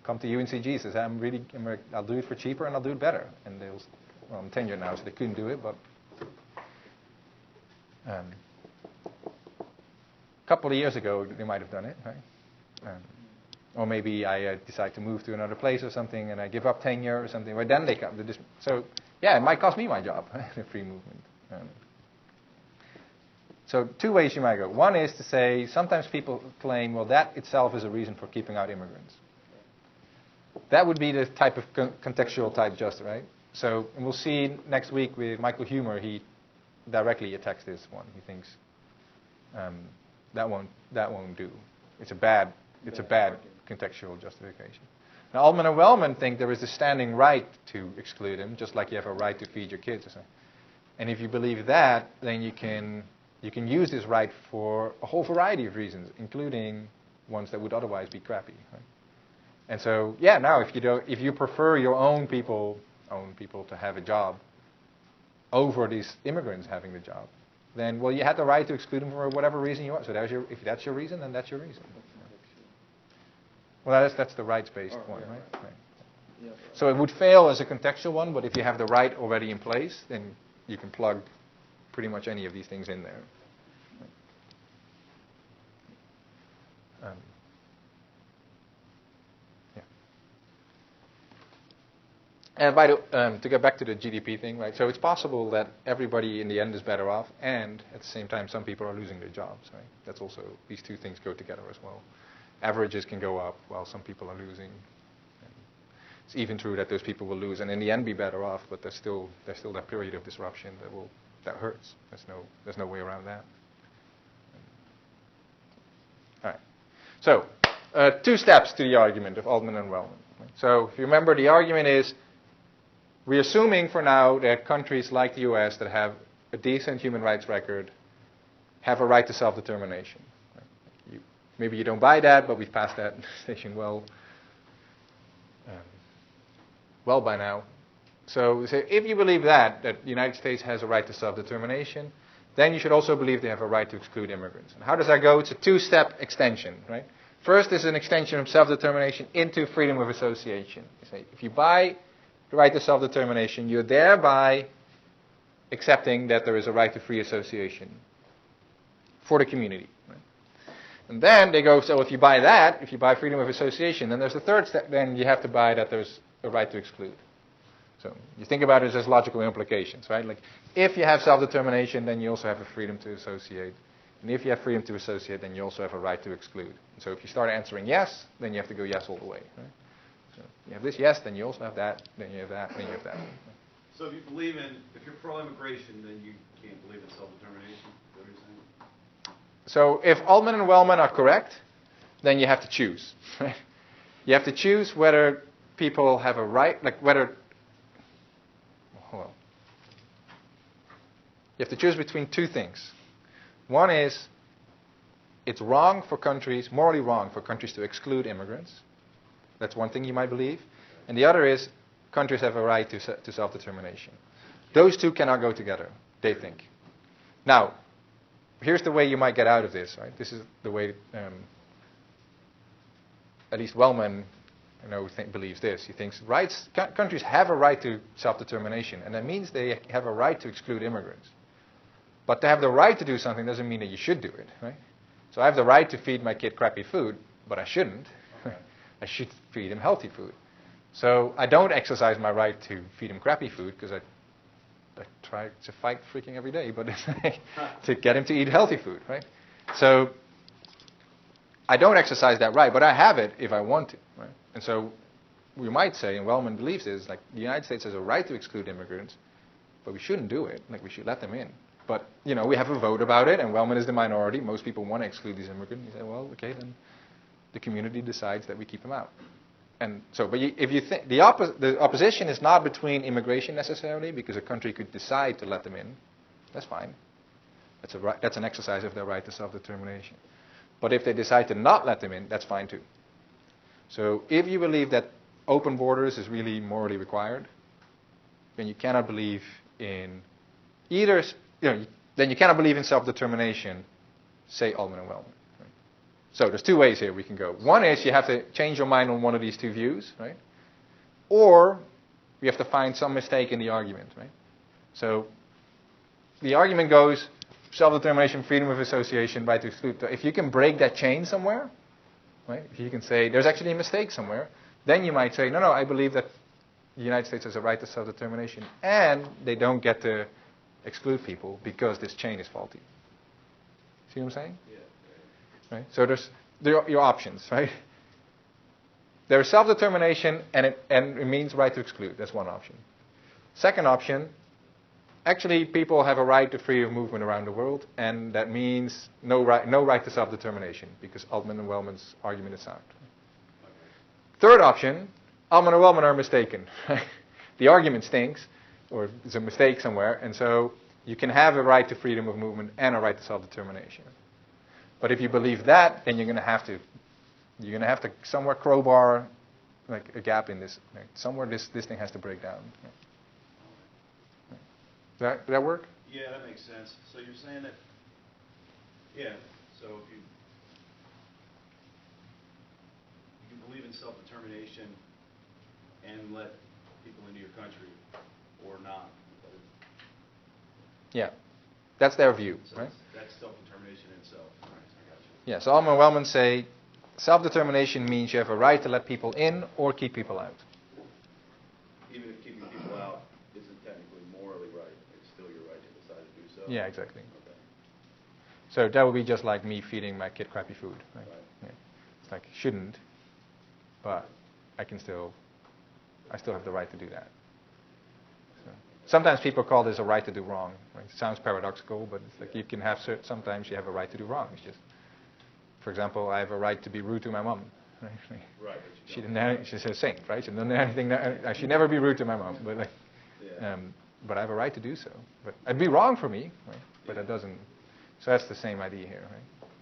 come to UNCG, says, I'll do it for cheaper and I'll do it better. And I'm tenured now, so they couldn't do it, but a couple of years ago, they might have done it, right? Or maybe I decide to move to another place or something, and I give up tenure or something. Well, then they come. So, yeah, it might cost me my job, the free movement. So 2 ways you might go. One is to say, sometimes people claim, well, that itself is a reason for keeping out immigrants. That would be the type of contextual type justice, right? So, and we'll see next week with Michael Humer, he directly attacks this one. He thinks that won't do. It's a bad contextual justification. Now, Altman and Wellman think there is a standing right to exclude him, just like you have a right to feed your kids or something. And if you believe that, then you can use this right for a whole variety of reasons, including ones that would otherwise be crappy. Right? And so, yeah, now if you prefer your own people to have a job over these immigrants having the job, then well, you had the right to exclude them for whatever reason you want. So if that's your reason, then that's your reason. Well, that's the rights-based one, right? Yeah. So it would fail as a contextual one, but if you have the right already in place, then you can plug pretty much any of these things in there. And to get back to the GDP thing, right? So it's possible that everybody in the end is better off, and at the same time, some people are losing their jobs, right? That's also, these two things go together as well. Averages can go up while some people are losing. And it's even true that those people will lose and in the end be better off, but there's still that period of disruption that hurts. There's no way around that. All right. So 2 steps to the argument of Altman and Wellman. So if you remember, the argument is we're assuming for now that countries like the US that have a decent human rights record have a right to self-determination. Maybe you don't buy that, but we've passed that station well by now. So if you believe that the United States has a right to self-determination, then you should also believe they have a right to exclude immigrants. And how does that go? It's a 2-step extension, right? First is an extension of self-determination into freedom of association. You say, if you buy the right to self-determination, you're thereby accepting that there is a right to free association for the community. Right? And then they go, so if you buy that, if you buy freedom of association, then there's the 3rd step, then you have to buy that there's a right to exclude. So you think about it as logical implications, right? Like, if you have self-determination, then you also have a freedom to associate. And if you have freedom to associate, then you also have a right to exclude. And so if you start answering yes, then you have to go yes all the way, right? So you have this yes, then you also have that, then you have that, then you have that. So if you're pro-immigration, then you can't believe in self-determination, is that what you're saying? So if Altman and Wellman are correct, then you have to choose, right? You have to choose whether people have a right, like whether, hold on. You have to choose between 2 things. One is, it's wrong for countries, morally wrong for countries to exclude immigrants. That's one thing you might believe. And the other is, countries have a right to self-determination. Those 2 cannot go together, they think. Now, here's the way you might get out of this, right? This is the way, at least Wellman, believes this. He thinks countries have a right to self-determination, and that means they have a right to exclude immigrants. But to have the right to do something doesn't mean that you should do it, right? So I have the right to feed my kid crappy food, but I shouldn't. Okay. I should feed him healthy food. So I don't exercise my right to feed him crappy food because I try to fight freaking every day, but to get him to eat healthy food, right? So I don't exercise that right, but I have it if I want to, right? And so we might say, and Wellman believes this, like the United States has a right to exclude immigrants, but we shouldn't do it. Like we should let them in. But, we have a vote about it, and Wellman is the minority. Most people want to exclude these immigrants. You say, well, okay, then the community decides that we keep them out. And so, but if you think, the opposition is not between immigration necessarily, because a country could decide to let them in. That's fine. That's an exercise of their right to self-determination. But if they decide to not let them in, that's fine too. So if you believe that open borders is really morally required, then you cannot believe in either, then you cannot believe in self-determination, say Altman and Wellman. Right? So there's two ways here we can go. One is you have to change your mind on one of these two views, right? Or you have to find some mistake in the argument, right? So the argument goes self-determination, freedom of association, right to exclude. If you can break that chain somewhere, right? If you can say there's actually a mistake somewhere, then you might say, no, I believe that the United States has a right to self-determination, and they don't get to exclude people because this chain is faulty. See what I'm saying? Yeah. Right? So there are your options, right? There's self-determination, and it means right to exclude. That's one option. Second option, actually people have a right to freedom of movement around the world, and that means no right to self-determination, because Altman and Wellman's argument is sound. Third option, Altman and Wellman are mistaken. The argument stinks, or there's a mistake somewhere, and so you can have a right to freedom of movement and a right to self-determination. But if you believe that, then you're going to have to somewhere crowbar like a gap in this. Like somewhere this thing has to break down. Does that work? Yeah, that makes sense. So you're saying that, yeah, so if you can believe in self-determination and let people into your country or not. Yeah. That's their view, So right? that's self-determination in itself. All right, I got you. Yeah, so Altman and Wellman say self-determination means you have a right to let people in or keep people out. Even if keeping people out isn't technically morally right, it's still your right to decide to do so. Yeah, exactly. Okay. So that would be just like me feeding my kid crappy food. Right? Right. Yeah. It's like, shouldn't, but I still have the right to do that. So sometimes people call this a right to do wrong. Right? It sounds paradoxical, but it's like you can have sometimes you have a right to do wrong. It's just, for example, I have a right to be rude to my mom. Right? Right. She didn't have, she's a saint, right? She didn't have anything. I should never be rude to my mom, but like, Yeah. but I have a right to do so. But it'd be wrong for me, right? But it doesn't. So that's the same idea here, right?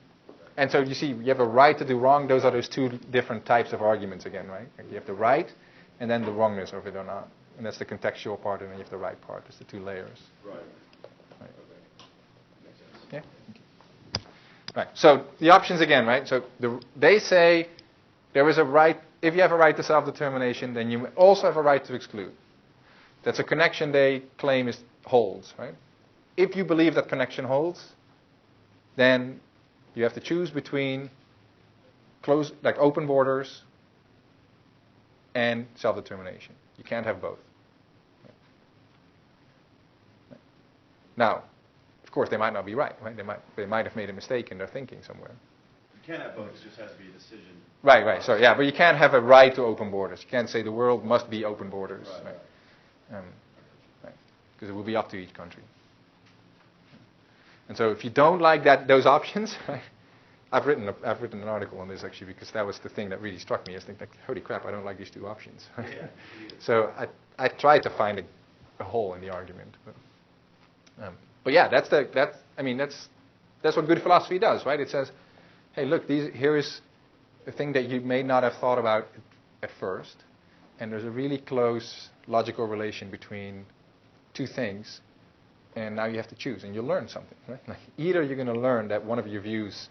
And so you see, you have a right to do wrong. Those are those two different types of arguments again, right? Like you have the right, and then the wrongness of it or not. And that's the contextual part, and then you have the right part. It's the two layers. Right. Right. Okay. Makes sense. Yeah. Right. So the options again, right? So they say there is a right. If you have a right to self-determination, then you also have a right to exclude. That's a connection they claim holds, right? If you believe that connection holds, then you have to choose between open borders and self-determination. You can't have both. Now, of course, they might not be right. They might have made a mistake in their thinking somewhere. You can have both, it just has to be a decision. Right. So yeah, but you can't have a right to open borders. You can't say the world must be open borders. Right. Because it will be up to each country. And so if you don't like those options, right, I've written an article on this actually because that was the thing that really struck me. I was thinking, like, holy crap, I don't like these two options. Yeah. So I tried to find a hole in the argument. But yeah, that's what good philosophy does, right? It says, hey, look, here is the thing that you may not have thought about at first, and there's a really close logical relation between two things, and now you have to choose, and you'll learn something, right? Like either you're going to learn that one of your views,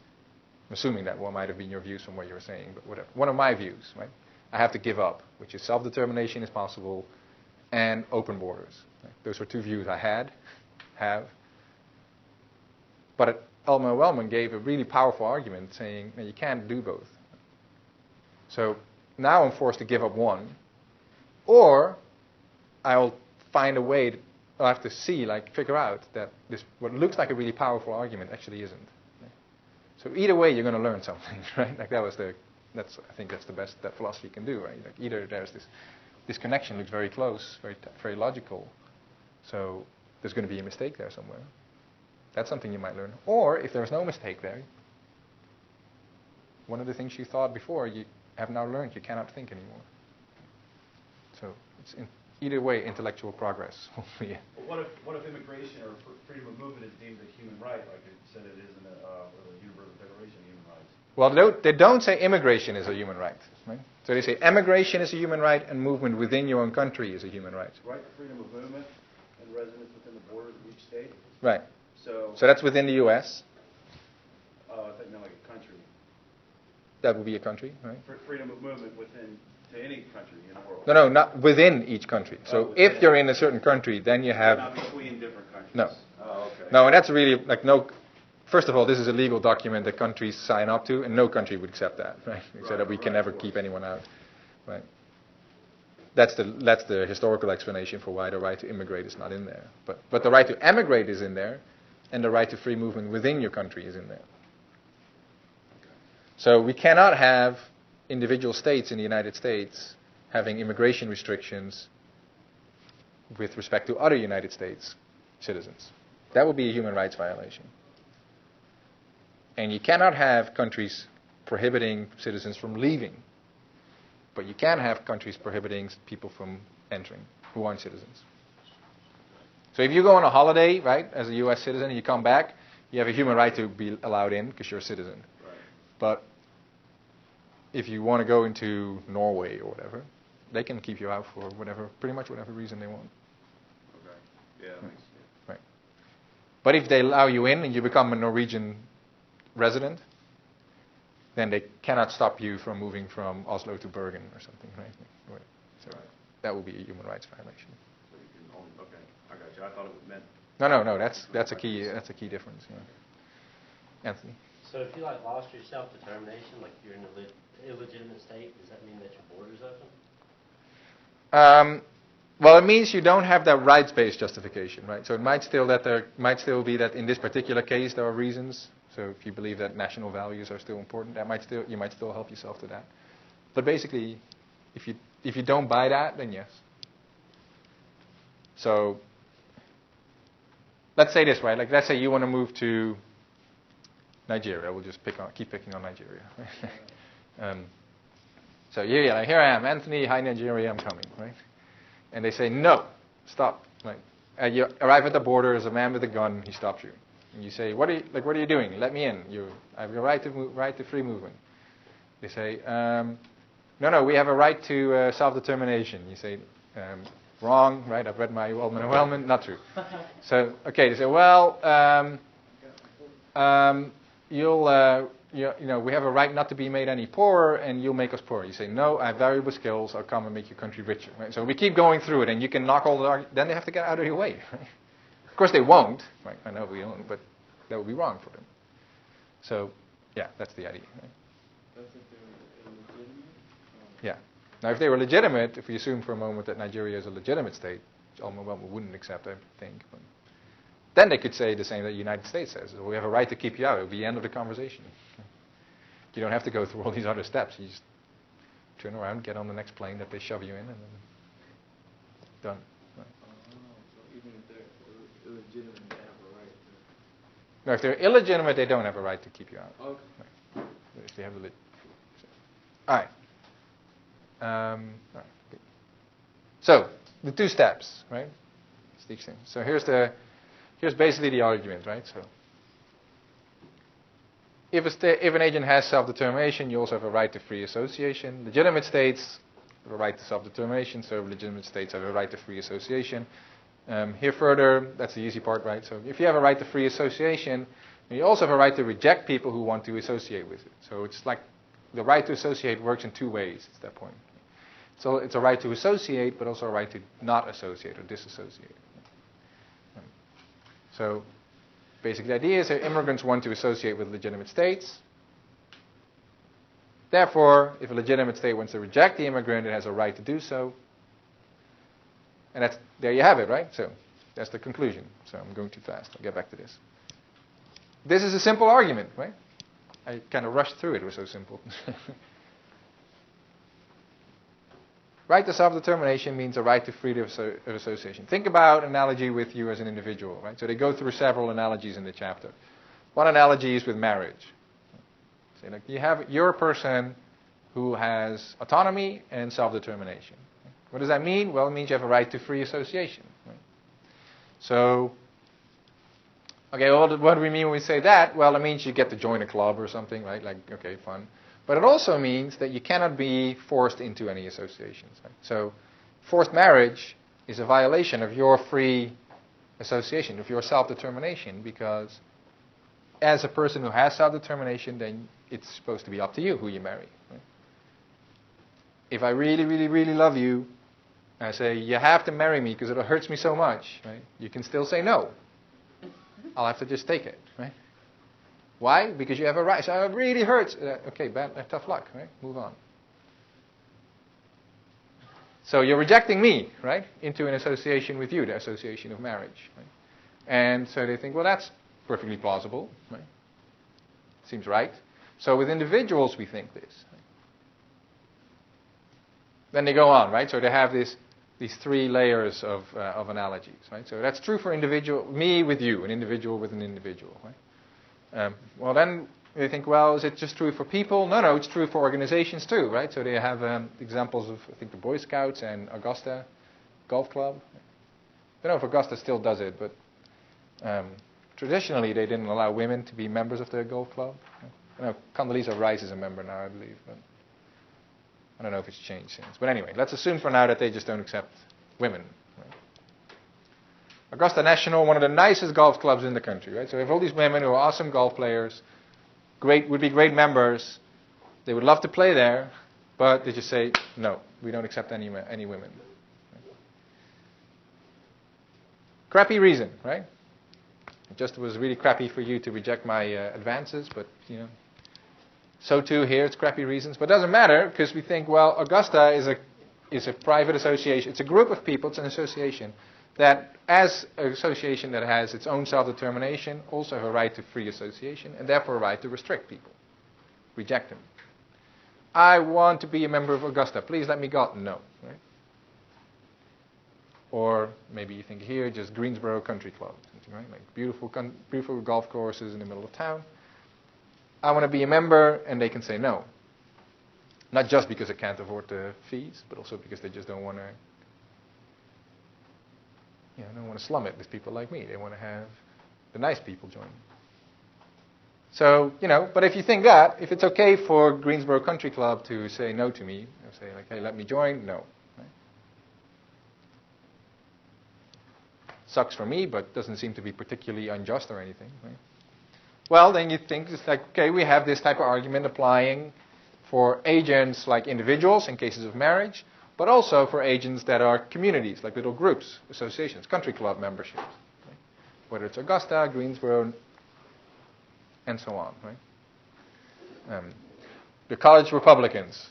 I'm assuming that one might have been your views from what you were saying, but whatever, one of my views, right? I have to give up, which is self-determination is possible, and open borders. Right? Those were two views I have. But Altman and Wellman gave a really powerful argument saying that you can't do both. So now I'm forced to give up one, or I'll find a way. I'll have to figure out that this what looks like a really powerful argument actually isn't. So either way, you're going to learn something, right? Like I think that's the best that philosophy can do, right? Like either there's this connection looks very close, very logical, so there's going to be a mistake there somewhere. That's something you might learn. Or if there's no mistake there, one of the things you thought before, you have now learned you cannot think anymore. So it's either way intellectual progress. Yeah. Well, what if immigration or freedom of movement is deemed a human right, like it said it is in the Universal Declaration of Human Rights? Well, they don't say immigration is a human right. Right? So they say emigration is a human right and movement within your own country is a human right. Right to freedom of movement and residence within the borders of each state. Right. So So that's within the U.S. I think not like a country. That would be a country, right? For freedom of movement within, to any country in the world. No, not within each country. So if within. you're in a certain country, then you have... Not between different countries. No. Oh, okay. No, and that's really, like, no... First of all, this is a legal document that countries sign up to, and no country would accept that, right? So that we can never keep anyone out, right? That's the historical explanation for why the right to immigrate is not in there. But the right to emigrate is in there, and the right to free movement within your country is in there. So we cannot have individual states in the United States having immigration restrictions with respect to other United States citizens. That would be a human rights violation. And you cannot have countries prohibiting citizens from leaving. But you can have countries prohibiting people from entering who aren't citizens. So if you go on a holiday, right, as a U.S. citizen, and you come back, you have a human right to be allowed in because you're a citizen. Right. But if you want to go into Norway or whatever, they can keep you out for pretty much whatever reason they want. Okay. Yeah, that makes sense. Right. But if they allow you in and you become a Norwegian resident, then they cannot stop you from moving from Oslo to Bergen or something, right? So that would be a human rights violation. So you can only, okay, I got you. I thought it meant. No. That's a key difference. Yeah. Anthony. So if you like lost your self-determination, like you're in an illegitimate state, does that mean that your border's open? Well, it means you don't have that rights-based justification, right? So it might still be that in this particular case there are reasons. So if you believe that national values are still important, you might still help yourself to that. But basically, if you don't buy that, then yes. So let's say this, right? Like let's say you want to move to Nigeria. We'll just keep picking on Nigeria. So here I am, Anthony. Hi, Nigeria. I'm coming, right? And they say no, stop. Right? You arrive at the border. There's a man with a gun. He stops you. And you say, what are you doing? Let me in. I have a right to free movement. They say, no, we have a right to self-determination. You say, wrong, right? I've read my Wellman and Wellman. Not true. So, okay, they say, well, we have a right not to be made any poorer, and you'll make us poorer. You say, no, I have valuable skills. I'll come and make your country richer. Right? So we keep going through it, and you can knock all the. Then they have to get out of your way. Right? Of course, they won't. Right? I know we won't, but that would be wrong for them. So, yeah, that's the idea. Right? That's if they're illegitimate? Yeah. Now, if they were legitimate, if we assume for a moment that Nigeria is a legitimate state, which Wellman wouldn't accept, I think. But then they could say the same that the United States says. We have a right to keep you out. It would be the end of the conversation. You don't have to go through all these other steps. You just turn around, get on the next plane that they shove you in, and then done. Right. So even if they're illegitimate, they have a right to... No, if they're illegitimate, they don't have a right to keep you out. Okay. Right. If they have the all right. All right. Good. So the two steps, right? So here's basically the argument, right? So if an agent has self-determination, you also have a right to free association. Legitimate states have a right to self-determination, so legitimate states have a right to free association. Here further, that's the easy part, right? So if you have a right to free association, you also have a right to reject people who want to associate with it. So it's like the right to associate works in two ways at that point. So it's a right to associate, but also a right to not associate or disassociate. So basically the idea is that immigrants want to associate with legitimate states. Therefore, if a legitimate state wants to reject the immigrant, it has a right to do so. And there you have it, right? So that's the conclusion. So I'm going too fast. I'll get back to this. This is a simple argument, right? I kind of rushed through it. It was so simple. Right to self-determination means a right to freedom of association. Think about analogy with you as an individual, right? So they go through several analogies in the chapter. One analogy is with marriage. Say, like, you're a person who has autonomy and self-determination. What does that mean? Well, it means you have a right to free association. Right? So, okay, well, what do we mean when we say that? Well, it means you get to join a club or something, right? Like, okay, fun. But it also means that you cannot be forced into any associations. Right? So forced marriage is a violation of your free association, of your self-determination, because as a person who has self-determination, then it's supposed to be up to you who you marry. Right? If I really, really, really love you, I say, you have to marry me because it hurts me so much. Right? You can still say no. I'll have to just take it. Right? Why? Because you have a right. So it really hurts. Okay, tough luck. Right? Move on. So you're rejecting me, right, into an association with you, the association of marriage. Right? And so they think, well, that's perfectly plausible. Right? Seems right. So with individuals, we think this. Right? Then they go on, right? So they have these three layers of analogies, right? So that's true for individual, me with you, an individual with an individual, right? Well, then they think, well, is it just true for people? No, it's true for organizations too, right? So they have examples of, I think, the Boy Scouts and Augusta Golf Club. I don't know if Augusta still does it, but traditionally they didn't allow women to be members of the golf club. I know Condoleezza Rice is a member now, I believe, but I don't know if it's changed since. But anyway, let's assume for now that they just don't accept women. Right? Augusta National, one of the nicest golf clubs in the country, right? So we have all these women who are awesome golf players, would be great members. They would love to play there, but they just say, no, we don't accept any women. Right? Crappy reason, right? It just was really crappy for you to reject my advances, but so too here it's crappy reasons. But it doesn't matter because we think, well, Augusta is a private association. It's a group of people. It's an association that, as an association that has its own self-determination, also have a right to free association, and therefore a right to restrict people, reject them. I want to be a member of Augusta. Please let me go. No. Right? Or maybe you think here, just Greensboro Country Club, right? Like beautiful golf courses in the middle of town. I want to be a member, and they can say no. Not just because they can't afford the fees, but also because they just don't want to. Don't want to slum it with people like me. They want to have the nice people join. So, but if you think that, if it's okay for Greensboro Country Club to say no to me, or say like, hey, let me join, no. Right? Sucks for me, but doesn't seem to be particularly unjust or anything. Right? Well, then you think it's like, okay, we have this type of argument applying for agents like individuals in cases of marriage, but also for agents that are communities, like little groups, associations, country club memberships. Right? Whether it's Augusta, Greensboro, and so on. Right? The college Republicans,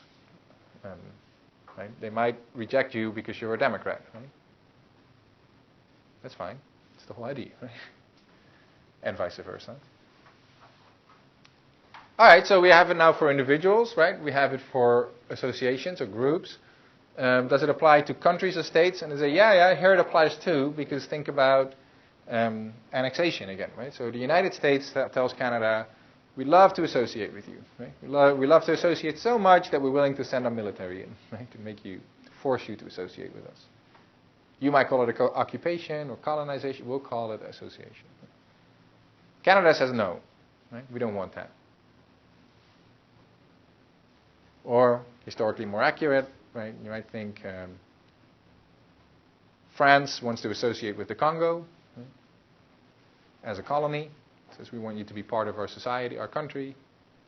right? They might reject you because you're a Democrat. Right? That's fine. It's the whole idea. Right? And vice versa. All right, so we have it now for individuals, right? We have it for associations or groups. Does it apply to countries or states? And they say, yeah, here it applies too, because think about annexation again, right? So the United States tells Canada, we'd love to associate with you, right? We love to associate so much that we're willing to send our military in, right? To force you to associate with us. You might call it occupation or colonization. We'll call it association. Canada says no, right? We don't want that. Or, historically more accurate, right? You might think France wants to associate with the Congo, right? As a colony. Says we want you to be part of our society, our country,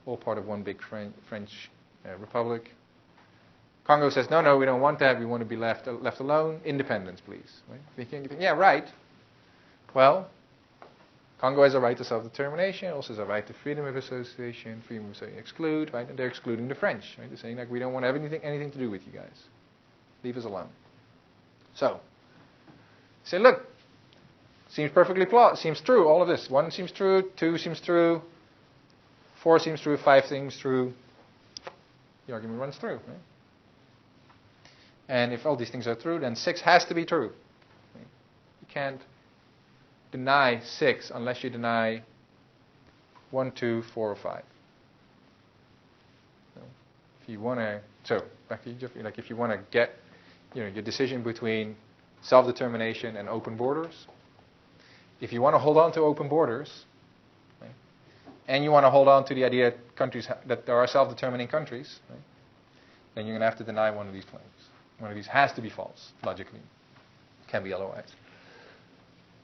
all part of one big French republic. Congo says, no, we don't want that. We want to be left alone. Independence, please. Right? You think, yeah, right. Well, Congo has a right to self-determination, also has a right to freedom of association, freedom of association, exclude, right? And they're excluding the French, right? They're saying, like, we don't want to have anything to do with you guys. Leave us alone. So, say, look, seems perfectly seems true, all of this. 1 seems true, 2 seems true, 4 seems true, 5 seems true. The argument runs through, right? And if all these things are true, then 6 has to be true. Right? You can't deny 6 unless you deny 1, 2, 4, or 5. So if you want to, like if you want to get, your decision between self-determination and open borders. If you want to hold on to open borders, right, and you want to hold on to the idea that there are self-determining countries, right, then you're going to have to deny one of these claims. One of these has to be false, logically. It can't be otherwise.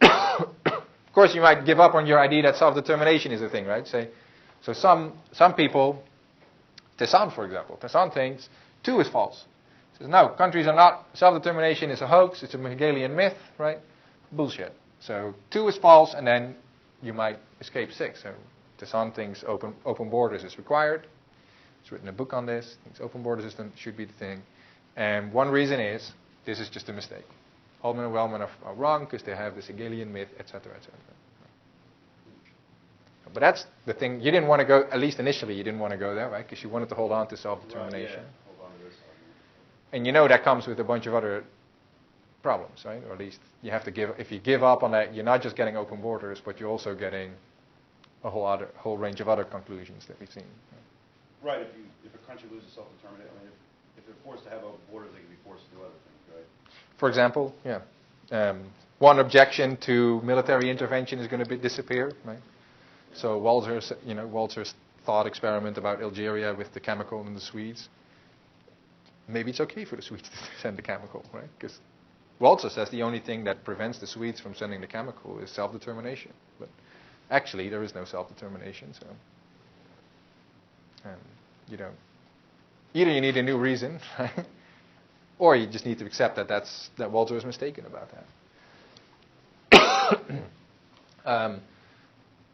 Of course, you might give up on your idea that self-determination is a thing, right? So some people, Tesson, for example, Tesson thinks 2 is false. He says, no, countries are not, self-determination is a hoax, it's a Hegelian myth, right? Bullshit. So 2 is false, and then you might escape 6. So Tesson thinks open borders is required. He's written a book on this. Thinks open border system should be the thing. And one reason is, this is just a mistake. Altman and Wellman are wrong because they have this Hegelian myth, etc., etc. But that's the thing. You didn't want to go, at least initially, you didn't want to go there, right? Because you wanted to hold on to self-determination. Right, yeah. Hold on to this argument. And you know that comes with a bunch of other problems, right? Or at least you have to give, if you give up on that, you're not just getting open borders, but you're also getting a whole range of other conclusions that we've seen. Right, if a country loses self-determination, I mean, if they're forced to have open borders, they can be forced to do other things, right? For example, yeah. One objection to military intervention is going to disappear, right? So Walzer's thought experiment about Algeria with the chemical and the Swedes. Maybe it's okay for the Swedes to send the chemical, right? Because Walzer says the only thing that prevents the Swedes from sending the chemical is self-determination. But actually, there is no self-determination, so either you need a new reason, right? Or you just need to accept that Walzer is mistaken about that.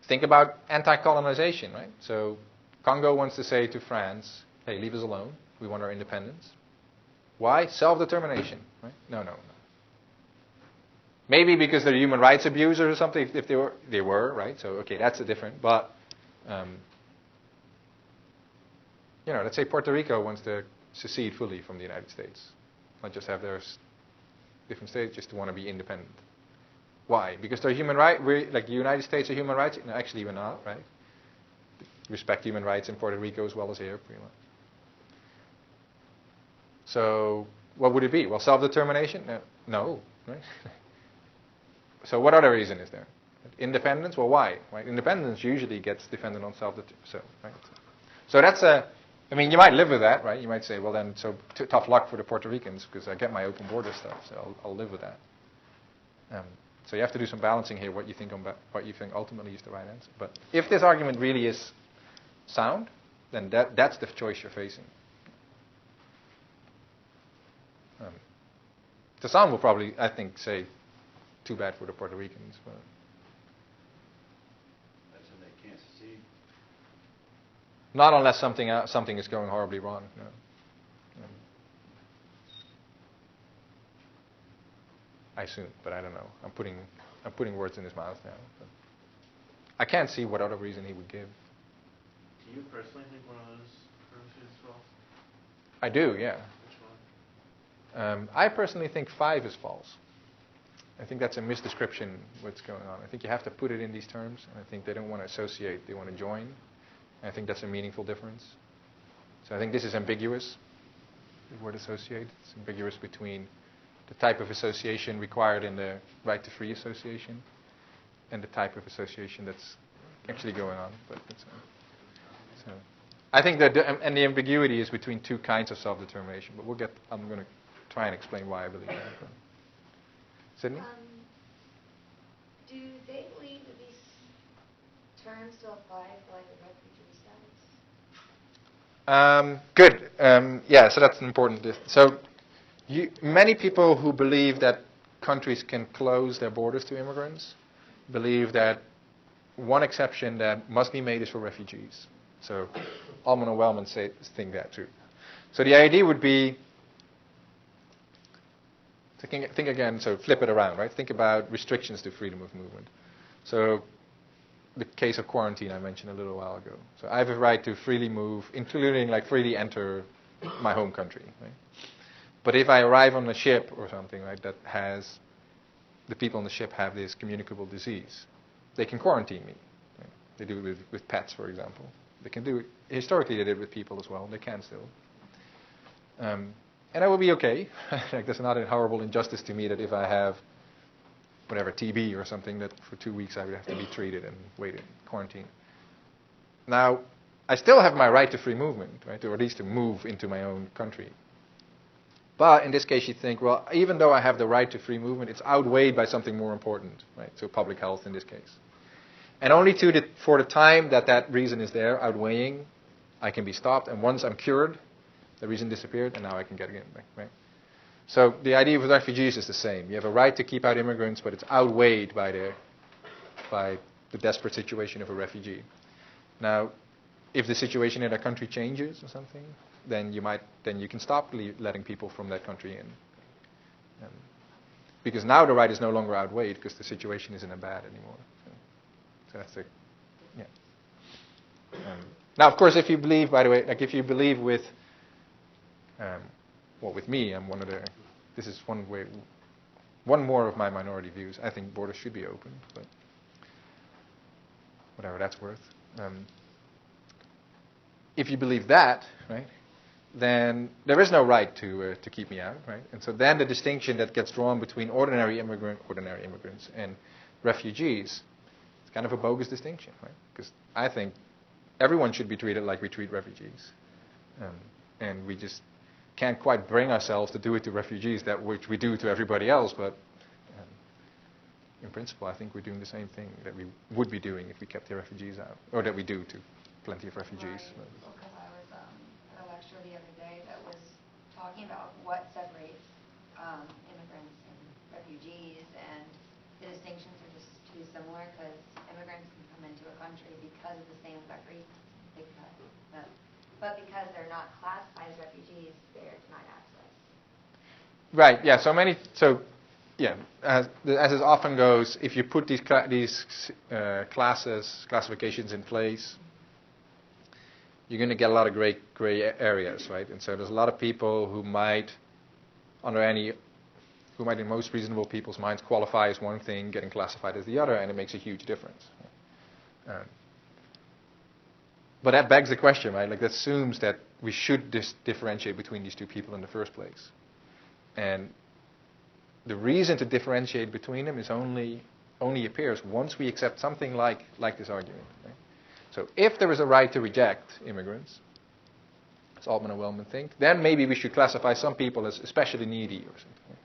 Think about anti-colonization, right? So Congo wants to say to France, hey, leave us alone. We want our independence. Why? Self-determination, right? No. Maybe because they're human rights abusers or something, if they were, right? So, okay, that's a different, but, let's say Puerto Rico wants to secede fully from the United States. Not just have their different states, just to want to be independent. Why? Because they're human rights, like the United States are human rights? No, actually we're not, right? Respect human rights in Puerto Rico as well as here, pretty much. So, what would it be? Well, self-determination? No, right? So what other reason is there? Independence? Well, why? Right? Independence usually gets defended on self-determination. Right? So that's you might live with that, right? You might say, well then, so tough luck for the Puerto Ricans because I get my open border stuff, so I'll live with that. So you have to do some balancing here, what you think ultimately is the right answer. But if this argument really is sound, then that's the choice you're facing. Tassan will probably, I think, say, too bad for the Puerto Ricans. But That's when they can't secede. not unless something is going horribly wrong. No. I assume, but I don't know. I'm putting words in his mouth now. But I can't see what other reason he would give. Do you personally think one of those currencies is false? I do, yeah. Which one? I personally think 5 is false. I think that's a misdescription what's going on. I think you have to put it in these terms, and I think they don't want to associate, they want to join. And I think that's a meaningful difference. So I think this is ambiguous, the word associate. It's ambiguous between the type of association required in the right to free association and the type of association that's actually going on. But so I think that the ambiguity is between 2 kinds of self-determination. But I'm going to try and explain why I believe that. Sydney? Do they believe that these terms still apply for like the refugee status? Good. Yeah, so that's an important. So many people who believe that countries can close their borders to immigrants believe that one exception that must be made is for refugees. So Allman and Wellman think that too. So the idea would be, think again, so flip it around, right? Think about restrictions to freedom of movement. So the case of quarantine I mentioned a little while ago. So I have a right to freely move, including like freely enter my home country, right? But if I arrive on a ship or something, right, that has, the people on the ship have this communicable disease, they can quarantine me. Right? They do it with pets, for example. They can do it, historically they did it with people as well, they can still. And that will be okay. Like, that's not a horrible injustice to me that if I have, whatever, TB or something, that for 2 weeks I would have to be treated and wait in quarantine. Now, I still have my right to free movement, right, or at least to move into my own country. But in this case, you think, well, even though I have the right to free movement, it's outweighed by something more important, right? So public health in this case. And only for the time that that reason is there, outweighing, I can be stopped. And once I'm cured, the reason disappeared, and now I can get again, right? So the idea with refugees is the same. You have a right to keep out immigrants, but it's outweighed by the desperate situation of a refugee. Now, if the situation in a country changes or something, then you can stop letting people from that country in. Because now the right is no longer outweighed because the situation isn't as bad anymore. So that's the, yeah. Now, of course, if you believe, by the way, like if you believe with, well, with me, I'm one of the, this is one more of my minority views. I think borders should be open, but whatever that's worth. If you believe that, right, then there is no right to keep me out, right? And so then the distinction that gets drawn between ordinary immigrants and refugees, it's kind of a bogus distinction, right? Because I think everyone should be treated like we treat refugees, and we just can't quite bring ourselves to do it to refugees which we do to everybody else. But in principle, I think we're doing the same thing that we would be doing if we kept the refugees out, or that we do to plenty of refugees. Right. Because I was at a lecture the other day that was talking about what separates immigrants and refugees, and the distinctions are just too similar because immigrants can come into a country because of the same exact reasons. But because they're not classified as refugees, they're denied access. Right. Yeah. Yeah. As it often goes, if you put these classifications in place, you're going to get a lot of gray areas, right? And so there's a lot of people who might, in most reasonable people's minds, qualify as one thing, getting classified as the other, and it makes a huge difference. But that begs the question, right? Like that assumes that we should differentiate between these two people in the first place. And the reason to differentiate between them is only appears once we accept something like this argument. Right? So if there is a right to reject immigrants, as Altman and Wellman think, then maybe we should classify some people as especially needy or something.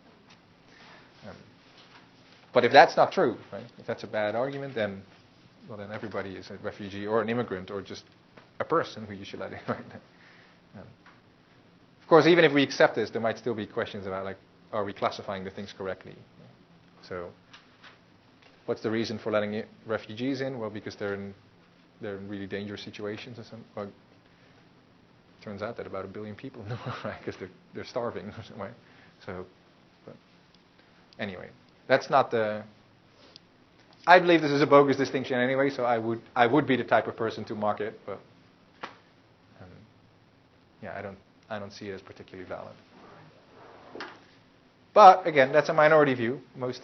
But if that's not true, right? If that's a bad argument, then everybody is a refugee or an immigrant or just a person who you should let in. Right? Of course, even if we accept this, there might still be questions about, like, are we classifying the things correctly? So, what's the reason for letting refugees in? Well, because they're in really dangerous situations or something. Well, it turns out that about 1 billion people know, right? Because they're starving or something. Right? So, but anyway, that's not the. I believe this is a bogus distinction anyway, so I would be the type of person to mock it, but yeah, I don't see it as particularly valid. But again, that's a minority view. Most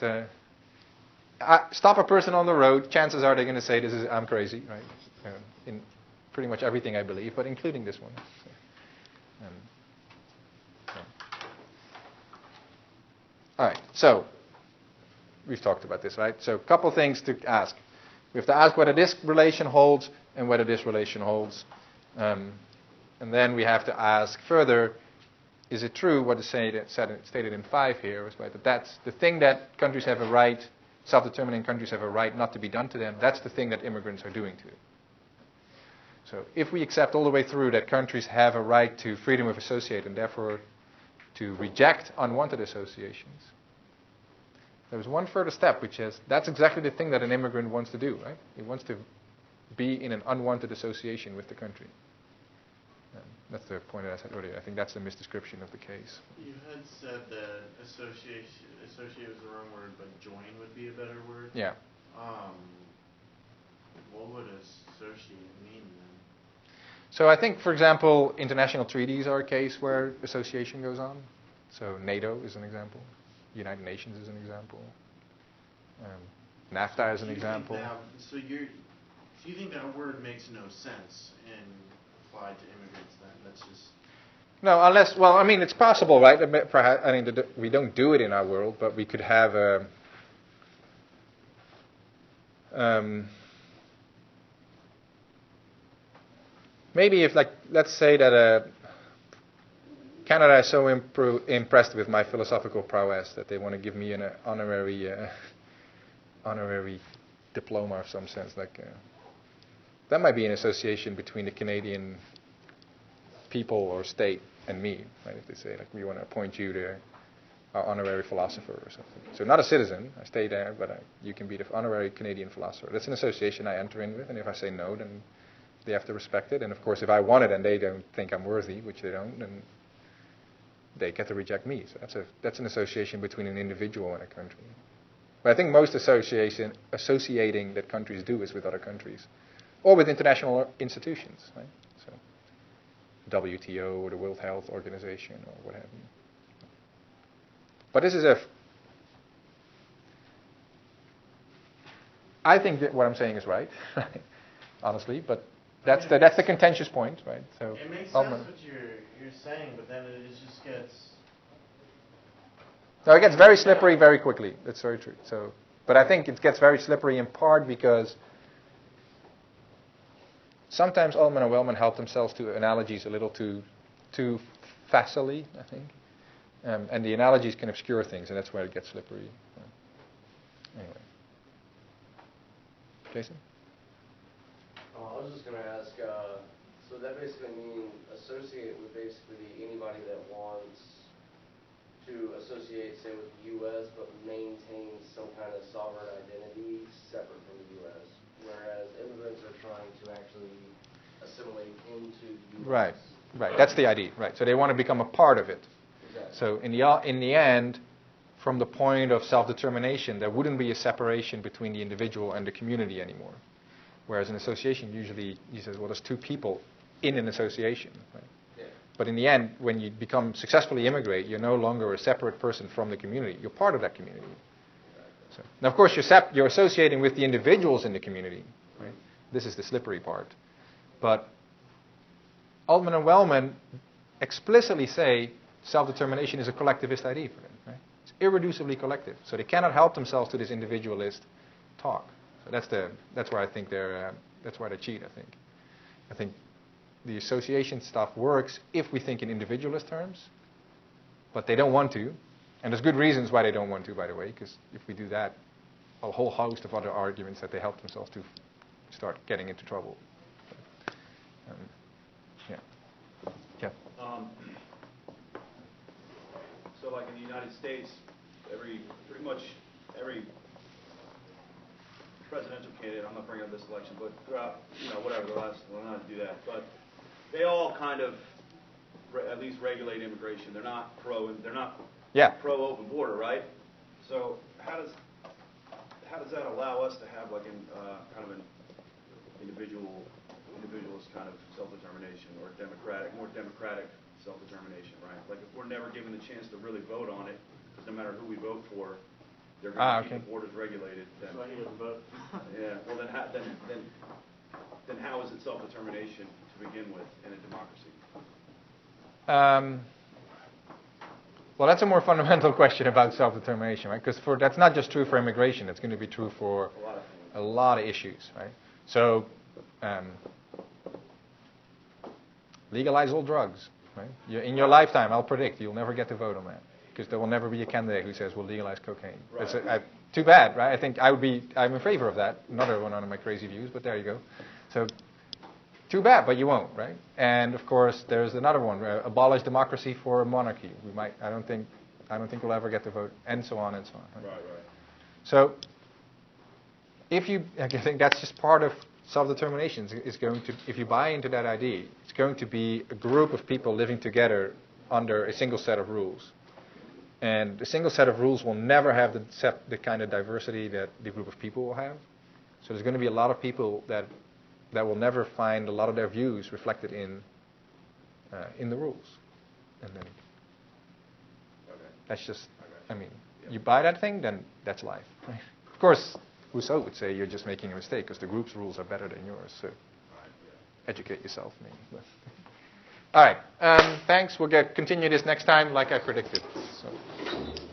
stop a person on the road, chances are they're going to say I'm crazy, right? In pretty much everything I believe, but including this one. All right, so we've talked about this, right? So a couple things to ask. We have to ask whether this relation holds and whether this relation holds. And then we have to ask further, is it true what is stated in 5 here, right, that that's the thing that countries have a right, self-determining countries have a right not to be done to them, that's the thing that immigrants are doing to them. So if we accept all the way through that countries have a right to freedom of associate and therefore to reject unwanted associations, there's one further step, which is that's exactly the thing that an immigrant wants to do, right? He wants to be in an unwanted association with the country. That's the point that I said earlier. I think that's the misdescription of the case. You had said that associate was the wrong word, but join would be a better word. Yeah. What would associate mean then? So I think, for example, international treaties are a case where association goes on. So NATO is an example. United Nations is an example. NAFTA is an example. So you think that word makes no sense in applied to immigrants then? That's just... No, unless, well, I mean, it's possible, right? Perhaps, I mean, we don't do it in our world, but we could have a... maybe if, like, let's say that Canada is so impressed with my philosophical prowess that they want to give me an honorary diploma of some sense. That might be an association between the Canadian people or state and me, right? If they say, we want to appoint you to our honorary philosopher or something. So not a citizen, I stay there, but you can be the honorary Canadian philosopher. That's an association I enter in with, and if I say no, then they have to respect it. And of course, if I want it and they don't think I'm worthy, which they don't, then they get to reject me. So that's an association between an individual and a country. But I think most associating that countries do is with other countries, or with international institutions, right? So WTO or the World Health Organization or what have you. But this is I think that what I'm saying is right, honestly, but that's the contentious point, right? So it makes sense what you're saying, but then it just gets... No, it gets very slippery very quickly. That's very true. So, but I think it gets very slippery in part because sometimes Ullman and Wellman help themselves to analogies a little too facilely, I think. And the analogies can obscure things, and that's where it gets slippery. Anyway. Jason? I was just going to ask, so that basically means associate with basically anybody that wants to associate, say, with the U.S., but maintain some kind of sovereign identity separate from the U.S., whereas immigrants are trying to actually assimilate into the U.S. Right. That's the idea, right. So they want to become a part of it. Exactly. So in the end, from the point of self-determination, there wouldn't be a separation between the individual and the community anymore. Whereas an association, usually, he says, well, there's two people in an association. Right? Yeah. But in the end, when you successfully immigrate, you're no longer a separate person from the community. You're part of that community. So, now, of course, you're associating with the individuals in the community. Right? This is the slippery part. But Altman and Wellman explicitly say self-determination is a collectivist idea for them. Right? It's irreducibly collective. So they cannot help themselves to this individualist talk. So that's where I think that's why they cheat. I think the association stuff works if we think in individualist terms, but they don't want to, and there's good reasons why they don't want to, by the way, because if we do that, a whole host of other arguments that they help themselves to start getting into trouble. Yeah. So like in the United States, pretty much every presidential candidate, I'm not bringing up this election, but throughout, whatever, we'll not do that, but they all kind of at least regulate immigration. They're not pro open border, right? So how does that allow us to have like kind of an individualist kind of self-determination or more democratic self-determination, right? Like if we're never given the chance to really vote on it, because no matter who we vote for, they're going to keep the borders regulated. Then, that's why he doesn't vote. Yeah. Well, then how is it self-determination to begin with in a democracy? Well, that's a more fundamental question about self-determination, right? Because that's not just true for immigration. It's going to be true for a lot of issues, right? So, legalize all drugs, right? In your lifetime, I'll predict you'll never get to vote on that. Because there will never be a candidate who says we'll legalize cocaine. Right. That's too bad, right? I think I'm in favor of that. Another one of my crazy views, but there you go. So, too bad, but you won't, right? And of course, there's another one: abolish democracy for monarchy. I don't think we'll ever get to vote, and so on and so on. Right? Right. So, I think that's just part of self-determination. If you buy into that idea, it's going to be a group of people living together under a single set of rules. And the single set of rules will never have the kind of diversity that the group of people will have. So there's going to be a lot of people that will never find a lot of their views reflected in the rules. And then that's just, you buy that thing, then that's life. Right? Of course, Rousseau would say you're just making a mistake because the group's rules are better than yours. So educate yourself, maybe. All right. Thanks. We'll continue this next time like I predicted. So.